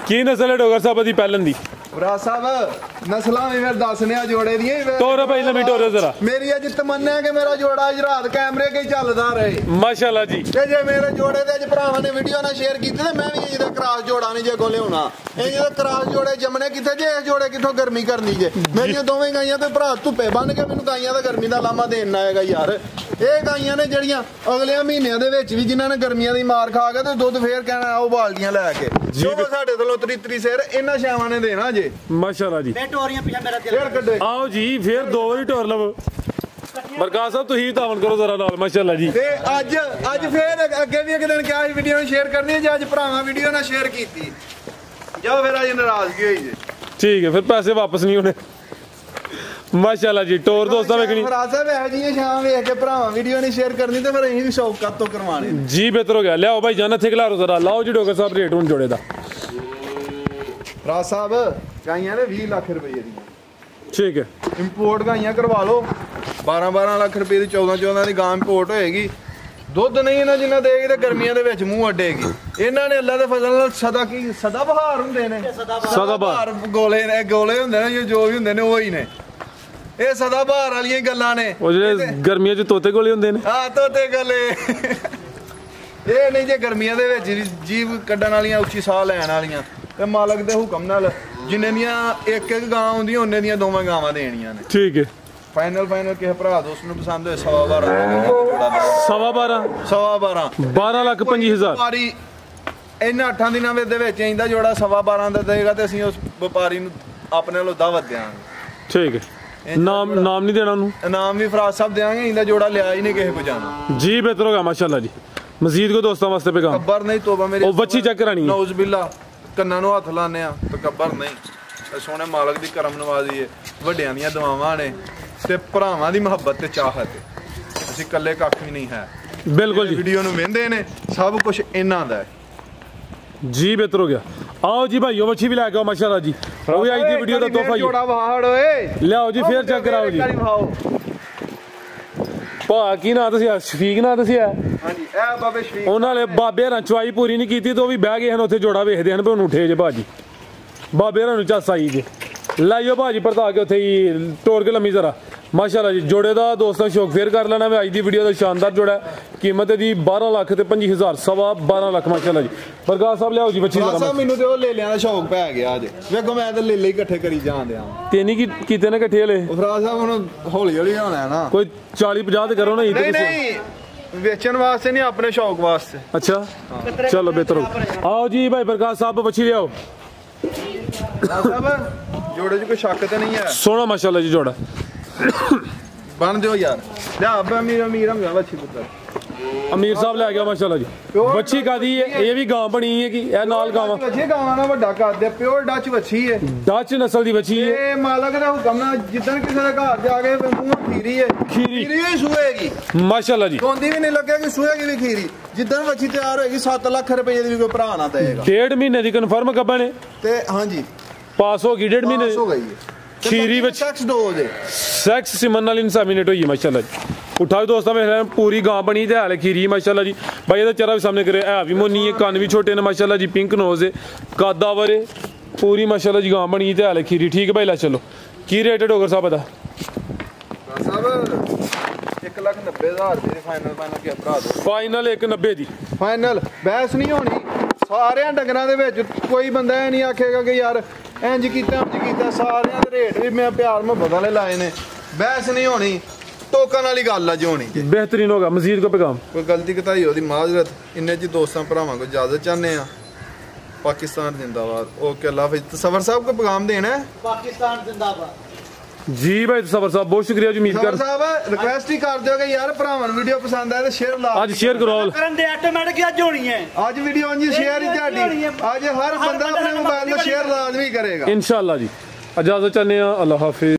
ਕੀ ਨਸਲ ਹੈ ਡੋਗਰ ਸਾਹਿਬ ਦੀ ਪਹਿਲਣ ਦੀ ਰਾਜ ਸਾਹਿਬ ਨਸਲਾਂ ਵੀ ਫਿਰ ਦੱਸਨੇ ਆ ਜੋੜੇ ਦੀਆਂ ਟੋਰੇ ਭਾਈ ਲੰਮੀ ਟੋਰੇ ਜ਼ਰਾ ਮੇਰੀ ਅੱਜ ਤਮੰਨਾ ਹੈ ਕਿ ਮੇਰਾ ਜੋੜਾ ਅੱਜ ਰਾਤ ਕੈਮਰੇ ਕੇ ਚੱਲਦਾ ਰਹੇ ਮਾਸ਼ਾਅੱਲਾ ਜੀ ਤੇ ਜੇ ਮੇਰੇ ਜੋੜੇ ਦੇ ਅੱਜ ਭਰਾਵਾਂ ਨੇ ਵੀਡੀਓ ਨਾਲ ਸ਼ੇਅਰ ਕੀਤੀ ਤੇ ਮੈਂ ਵੀ ਇਹਦਾ ਕ੍ਰਾਸ ਜੋੜਾ ਨਹੀਂ ਜੇ ਕੋ ਲਿਆਉਣਾ ਇਹ ਜਿਹੜਾ ਕ੍ਰਾਸ ਜੋੜੇ ਜੰਮਣੇ ਕਿੱਥੇ ਜੇ ਇਹ ਜੋੜੇ ਕਿੱਥੋਂ ਗਰਮੀ ਕਰਨੀ ਜੇ ਮੇਰੀਆਂ ਦੋਵੇਂ ਗਾਈਆਂ ਤੇ ਭਰਾ ਧੁੱਪੇ ਬੰਨ ਕੇ ਮੈਨੂੰ ਗਾਈਆਂ ਦਾ ਗਰਮੀ ਦਾ ਲਾਮਾ ਦੇਣ ਆਏਗਾ ਯਾਰ ਇਹ ਗਾਈਆਂ ਨੇ ਜਿਹੜੀਆਂ ਅਗਲੇ ਮਹੀਨਿਆਂ ਦੇ ਵਿੱਚ ਵੀ ਜਿਨ੍ਹਾਂ ਨੇ ਗਰਮੀਆਂ ਦੀ ਮਾਰ ਖਾ ਕੇ ਤੇ ਦੁੱਧ ਫੇਰ ਕਹਿਣਾ ਆਓ ਬਾਲਟੀਆਂ ਲੈ ਕੇ ਜੋ ਸਾਡੇ ਤੋਂ ਤਰੀ ਸਿਰ ਇਹਨਾਂ ਛਾਵਾਂ ਨੇ ਦੇਣਾ ਜੇ ਮਾਸ਼ਾਅੱਲਾ ਜੀ ਟੋਰੀਆਂ ਪਿੱਛੇ ਮੇਰਾ ਫੇਰ ਕੱਢੇ ਆਓ ਜੀ ਫੇਰ ਦੋ ਵਾਰੀ ਟੋਰ ਲਵੋ ਬਰਕਾਤ ਸਾਹਿਬ ਤੁਸੀਂ ਤਾਵਨ ਕਰੋ ਜ਼ਰਾ ਨਾਲ ਮਾਸ਼ਾਅੱਲਾ ਜੀ ਤੇ ਅੱਜ ਫੇਰ ਅੱਗੇ ਵੀ ਇੱਕ ਦਿਨ ਕਿਹਾ ਸੀ ਵੀਡੀਓ ਨੂੰ ਸ਼ੇਅਰ ਕਰਨੀ ਜੇ ਅੱਜ ਭਰਾਵਾਂ ਵੀਡੀਓ ਨਾਲ ਸ਼ੇਅਰ ਕੀਤੀ ਜਾਓ ਫਿਰ ਅੱਜ ਨਾਰਾਜ਼ਗੀ ਹੋਈ ਜੇ ਠੀਕ ਹੈ ਫਿਰ ਪੈਸੇ ਵਾਪਸ ਨਹੀਂ ਹੋਣੇ ਮਾਸ਼ਾਅੱਲਾ ਜੀ ਟੋਰ ਦੋਸਤਾਂ ਵੇਖਣੀ ਫਰਾਜ਼ ਸਾਹਿਬ ਇਹ ਜੀਆਂ ਸ਼ਾਮ ਵੇਖ ਕੇ ਭਰਾਵਾਂ ਵੀਡੀਓ ਨਹੀਂ ਸ਼ੇਅਰ ਕਰਨੀ ਤੇ ਫਿਰ ਅਸੀਂ ਵੀ ਸ਼ੌਕ ਕੱਤ ਤੋਂ ਕਰਵਾਣੇ ਜੀ ਬਿਹਤਰ ਹੋ ਗਿਆ ਲਿਆਓ ਭਾਈ ਜਾਨ ਇੱਥੇ ਖਿਲਾਰੋ ਜ਼ਰਾ ਲਾਓ ਜੀ ਡੋਗਰ ਸਾਹਿਬ ਰੇਟ ਹੁਣ ਜੋੜੇ ਦਾ ਫਰਾਜ਼ ਸਾਹਿਬ ਗਾਈਆਂ ਨੇ 20 ਲੱਖ ਰੁਪਏ ਦੀਆਂ ਠੀਕ ਹੈ ਇੰਪੋਰਟ ਗਾਈਆਂ ਕਰਵਾ ਲਓ 12 ਲੱਖ ਰੁਪਏ ਦੀ 14 ਦੀ ਗਾਂ ਇੰਪੋਰਟ ਹੋਏਗੀ ਦੁੱਧ ਨਹੀਂ ਇਹਨਾਂ ਜਿੰਨਾ ਦੇਗੀ ਤੇ ਗਰਮੀਆਂ ਦੇ ਵਿੱਚ ਮੂੰਹ ਅੱਡੇਗੀ ਇਹਨਾਂ ਨੇ ਅੱਲਾ ਦੇ ਫਜ਼ਲ ਨਾਲ ਸਦਾ ਬਹਾਰ ਹੁੰਦੇ ਨੇ ਸਦਾ ਬਹਾਰ ਗੋਲੇ ਹੁੰਦੇ ਨੇ ਜੋ ਵੀ ਹੁੰਦੇ ਨੇ ਉਹੀ ਨੇ ਇਹ ਸਦਾ ਬਹਾਰ ਵਾਲੀਆਂ ਗੱਲਾਂ ਨੇ ਉਹ ਜਿਹੜੇ ਗਰਮੀਆਂ 'ਚ ਤੋਤੇ ਗੋਲੇ ਹੁੰਦੇ ਨੇ ਹਾਂ ਤੋਤੇ ਗੋਲੇ ਇਹ ਨਹੀਂ ਜੇ ਗਰਮੀਆਂ ਦੇ ਵਿੱਚ ਜੀਵ ਕੱਢਣ ਵਾਲੀਆਂ ਉੱਚੀ ਸਾਹ ਲੈਣ ਵਾਲੀਆਂ ਤੇ ਮਾਲਕ ਦੇ ਹੁਕਮ ਨਾਲ ਜਿੰਨੇ ਦੀਆਂ ਇੱਕ ਗਾਂ ਹੁੰਦੀਆਂ ਉਹਨੇ ਦੀਆਂ ਦੋਵਾਂ ਗਾਵਾਂ ਦੇਣੀਆਂ ਨੇ ਠੀਕ ਹੈ ਫਾਈਨਲ ਕਿਸੇ ਭਰਾ ਦੋਸਤ ਨੂੰ ਪਸੰਦ ਹੋਏ 12.5 12 ਲੱਖ 25,000 ਵਪਾਰੀ ਇਹਨਾਂ 8 ਦਿਨਾਂ ਦੇ ਵਿੱਚ ਇਹਦਾ ਜੋੜਾ 12.5 ਦਾ ਦੇਗਾ ਤੇ ਅਸੀਂ ਉਸ ਵਪਾਰੀ ਨੂੰ ਆਪਣੇ ਵੱਲੋਂ ਦਾਵਤ ਦੇਵਾਂਗੇ ਠੀਕ ਹੈ ਨਾਮ ਨਹੀਂ ਦੇਣਾ ਉਹਨੂੰ ਇਨਾਮ ਵੀ ਫਰਾਜ਼ ਸਾਹਿਬ ਦੇਵਾਂਗੇ ਇਹਦਾ ਜੋੜਾ ਲਿਆ ਹੀ ਨਹੀਂ ਕਿਸੇ ਕੋ ਜਾਣਾ ਜੀ ਬਿਹਤਰ ਹੋ ਗਿਆ ਮਾਸ਼ਾਅੱਲਾ ਜੀ ਮਜ਼ੀਦ ਕੋ ਦੋਸਤਾਂ ਵਾਸਤੇ ਪੈਗਾਮ ਕੱਬਰ ਨਹੀਂ ਤੋਬਾ ਮੇਰੀ ਉਹ ਬੱਚੀ ਚੈੱਕ ਕਰਾਣੀ ਹੈ ਨੌਜ਼ ਬਿੱਲਾ ਕੰਨਾਂ ਨੂੰ ਹੱਥ ਲਾਣੇ ਆ ਤੇ ਕੱਬਰ ਨਹੀਂ ਸੋਹਣੇ ਮਾਲਕ ਦੀ ਕਰਮ ਨਵਾਜ਼ੀ ਹੈ ਵੱਡਿਆਂ ਦੀਆਂ ਦੁਆਵਾਂ ਨੇ ਤੇ ਭਰਾਵਾਂ ਦੀ ਮੁਹੱਬਤ ਤੇ ਚਾਹਤ ਅਸੀਂ ਇਕੱਲੇ ਕੱਖ ਵੀ ਨਹੀਂ ਹੈ ਬਿਲਕੁਲ ਜੀ ਵੀਡੀਓ ਨੂੰ ਵੇਖਦੇ ਨੇ ਸਭ ਕੁਝ ਇਹਨਾਂ ਦਾ ਹੈ ਜੀ ਬਿਹਤਰ ਹੋ ਗਿਆ ਆਓ ਜੀ ਭਾਈਓ ਮੱਛੀ ਵੀ ਲੈ ਕੇ ਆਓ ਮਾਸ਼ਾਅੱਲਾ ਜੀ ਉਹ ਵੀ ਅੱਜ ਦੀ ਵੀਡੀਓ ਦਾ ਤੋਹਫਾ ਜੋੜਾ ਵਹਾੜ ਓਏ ਲਿਆਓ ਜੀ ਫੇਰ ਚੈੱਕ ਕਰਾਓ ਜੀ ਭਾ ਕੀ ਨਾਂ ਦੱਸਿਆ ਸ਼ਫੀਕ ਨਾਂ ਦੱਸਿਆ ਹਾਂਜੀ ਇਹ ਬਾਬੇ ਸ਼ਫੀਕ ਉਹਨਾਂ ਨੇ ਬਾਬੇ ਰਾਂ ਚਵਾਈ ਪੂਰੀ ਨਹੀਂ ਕੀਤੀ ਤੇ ਉਹ ਵੀ ਬਹਿ ਗਏ ਹਨ ਉੱਥੇ ਜੋੜਾ ਵੇਖਦੇ ਹਨ ਵੀ ਉਹਨੂੰ ਉਠੇ ਜੇ ਭਾਜੀ ਬਾਬੇ ਰਾਂ ਨੂੰ ਚੱਸ ਆਈ ਜੇ ਲਾਈਓ ਭਾਜੀ ਪਰਤਾ ਕੇ ਉੱਥੇ ਹੀ ਟੋਰ ਕੇ ਲੰਮੀ ਜ਼ਰਾ ਮਾਸ਼ਾਅੱਲਾ ਜੀ ਜੋੜੇ ਦਾ ਦੋਸਤਾਂ ਸ਼ੌਕ ਫੇਰ ਕਰ ਲੈਣਾ ਵੇ ਅੱਜ ਦੀ ਵੀਡੀਓ ਦਾ ਸ਼ਾਨਦਾਰ ਜੋੜਾ ਕੀਮਤ ਦੀ 12 ਲੱਖ ਤੇ 25,000 12 ਲੱਖ ਮਾਸ਼ਾਅੱਲਾ ਜੀ ਬਰਕਾਤ ਸਾਹਿਬ ਲਿਆਓ ਜੀ ਬੱਚੀ ਜ਼ਰਾ ਮੈਨੂੰ ਤੇ ਉਹ ਲੇਲਿਆਂ ਦਾ ਸ਼ੌਕ ਪੈ ਗਿਆ ਅੱਜ ਵੇਖੋ ਮੈਂ ਤਾਂ ਲੇਲੇ ਹੀ ਇਕੱਠੇ ਕਰੀ ਜਾਂਦੇ ਆ ਤੇ ਨਹੀਂ ਕੀਤੇ ਨੇ ਇਕੱਠੇ ਹਲੇ ਫਰਾਜ਼ ਸਾਹਿਬ ਹੁਣ ਹੌਲੀ ਹੌਲੀ ਹੋਣਾ ਨਾ ਕੋਈ 40-50 ਤੇ ਕਰੋ ਨਾ ਨਹੀਂ ਵੇਚਣ ਵਾਸਤੇ ਨਹੀਂ ਆਪਣੇ ਸ਼ੌਕ ਵਾਸਤੇ ਅੱਛਾ ਚਲੋ ਬਿਹਤਰ ਆਓ ਜੀ ਭਾਈ ਬਰਕਾਤ ਸਾਹਿਬ ਬੱਚੀ ਲਿਆਓ ਸਾਹਿਬ ਜੋੜੇ 'ਚ ਕੋਈ ਸ਼ੱਕ ਤੇ ਨਹੀਂ ਹੈ ਸੋਹਣਾ ਮਾਸ਼ਾਅੱਲਾ ਜੀ ਜੋੜਾ ਬਣ ਦਿਓ ਯਾਰ ਲਿਆ ਅਬਾ ਮੀਰਾ ਬੱਚੀ ਪੁੱਤਰ ਅਮੀਰ ਸਾਹਿਬ ਲੈ ਗਿਆ ਮਾਸ਼ਾਅੱਲਾ ਜੀ ਬੱਚੀ ਕਾਦੀ ਹੈ ਇਹ ਵੀ ਗਾਂ ਬਣੀ ਹੈ ਕਿ ਇਹ ਨਾਲ ਗਾਵਾਂ ਵੱਛੀ ਗਾਵਾਂ ਨਾਲ ਵੱਡਾ ਕਰਦੇ ਪਿਓਰ ਡੱਚ ਵੱਛੀ ਹੈ ਡੱਚ ਨਸਲ ਦੀ ਬੱਚੀ ਹੈ ਇਹ ਮਾਲਕ ਦਾ ਹੁਕਮ ਨਾਲ ਜਿੱਦਣ ਕਿਸੇ ਦੇ ਘਰ ਜਾ ਕੇ ਮੂੰਹ ਖੀਰੀ ਹੈ ਖੀਰੀ ਹੀ ਸੂਏਗੀ ਮਾਸ਼ਾਅੱਲਾ ਜੀ ਕੋਂਦੀ ਵੀ ਨਹੀਂ ਲੱਗੇਗੀ ਸੂਏਗੀ ਵੀ ਖੀਰੀ ਜਿੱਦਣ ਵੱਛੀ ਤਿਆਰ ਹੋਏਗੀ 7 ਲੱਖ ਰੁਪਏ ਦੀ ਵੀ ਕੋਈ ਭਰਾ ਨਾ ਦੇਗਾ 1.5 ਮਹੀਨੇ ਦੀ ਕਨਫਰਮ ਗੱਬਾ ਨੇ ਤੇ ਹਾਂਜੀ ਪਾਸ ਹੋ ਗਈ 1.5 ਮਹੀਨੇ ਪਾਸ ਹੋ ਗਈ ਹੈ ਖੀਰੀ ਵਿੱਚ ਸੈਕਸ ਡੋਜ਼ ਹੈ ਸੈਕਸ ਸਿਮਨ ਨਾਲ ਇਨਸਾਮੀਨੇਟ ਹੋਈ ਹੈ ਮਾਸ਼ਾਅੱਲਾ ਜੀ ਉਠਾਓ ਦੋਸਤਾਂ ਵੇਖ ਪੂਰੀ ਗਾਂ ਬਣੀ ਤੇ ਹਾਲੇ ਖੀਰੀ ਮਾਸ਼ਾਅੱਲਾ ਜੀ ਭਾਈ ਇਹਦਾ ਚਿਹਰਾ ਵੀ ਸਾਹਮਣੇ ਕਰੇ ਹੈ ਵੀ ਮੋਨੀ ਹੈ ਕੰਨ ਵੀ ਛੋਟੇ ਨੇ ਮਾਸ਼ਾਅੱਲਾ ਜੀ ਪਿੰਕ ਨੋਜ਼ ਹੈ ਕਾਦਾਵਰ ਹੈ ਪੂਰੀ ਮਾਸ਼ਾਅੱਲਾ ਜੀ ਗਾਂ ਬਣੀ ਤੇ ਹਾਲੇ ਖੀਰੀ ਠੀਕ ਹੈ ਭਾਈ ਲੈ ਚਲੋ ਕੀ ਰੇਟ ਹੈ ਡੋਗਰ ਸਾਹਿਬ ਦਾ ਸਾਹਿਬ 1,90,000 ਰੁਪਏ ਫਾਈਨਲ ਕੇ ਭਰਾ ਦੋ ਫਾਈਨਲ 190 ਦੀ ਫਾਈਨਲ ਬਹਿਸ ਨਹੀਂ ਹੋਣੀ ਸਾਰਿਆਂ ਡੰਗਰਾਂ ਦੇ ਵਿੱਚ ਕੋਈ ਬੰਦਾ ਇਹ ਨਹੀਂ ਆਖੇਗਾ ਕਿ ਯਾਰ ਇੰਜ ਕੀਤਾ ਸਾਰਿਆਂ ਦੇ ਰੇਟ ਵੀ ਮੈਂ ਪਿਆਰ ਮੁਹੱਬਤ ਵਾਲੇ ਲਾਏ ਨੇ ਬਹਿਸ ਨਹੀਂ ਹੋਣੀ ਟੋਕਨ ਵਾਲੀ ਗੱਲ ਅੱਜ ਹੋਣੀ ਜੀ बेहतरीन होगा मजीद को पैगाम ਕੋਈ ਗਲਤੀ ਕਤਾਈ ਉਹਦੀ ਮਾਜ਼ਰਤ ਇੰਨੇ ਜੀ ਦੋਸਤਾਂ ਭਰਾਵਾਂ को इजाजत चाहते हैं पाकिस्तान जिंदाबाद ओके अल्लाह हाफिज तसव्वुर साहब को पैगाम देना है पाकिस्तान जिंदाबाद जी भाई तसव्वुर साहब बहुत शुक्रिया जी उम्मीद कर साहब रिक्वेस्ट ही कर ਦਿਓ ਕਿ ਯਾਰ ਭਰਾਵਾਂ ਨੂੰ ਵੀਡੀਓ ਪਸੰਦ ਆਏ ਤਾਂ ਸ਼ੇਅਰ ਲਾ आज शेयर करो ਕਰਨ ਦੇ ਆਟੋਮੈਟਿਕ ਅੱਜ ਹੋਣੀ ਹੈ ਅੱਜ ਵੀਡੀਓ ਜੀ ਸ਼ੇਅਰ ਹੀ ਤੁਹਾਡੀ ਅੱਜ ਹਰ ਬੰਦਾ ਆਪਣੇ ਮੋਬਾਈਲ 'ਤੇ ਸ਼ੇਅਰ ਲਾਜ਼ਮੀ ਕਰੇਗਾ इंशाल्लाह जी इजाजत चाहते हैं अल्लाह हाफिज।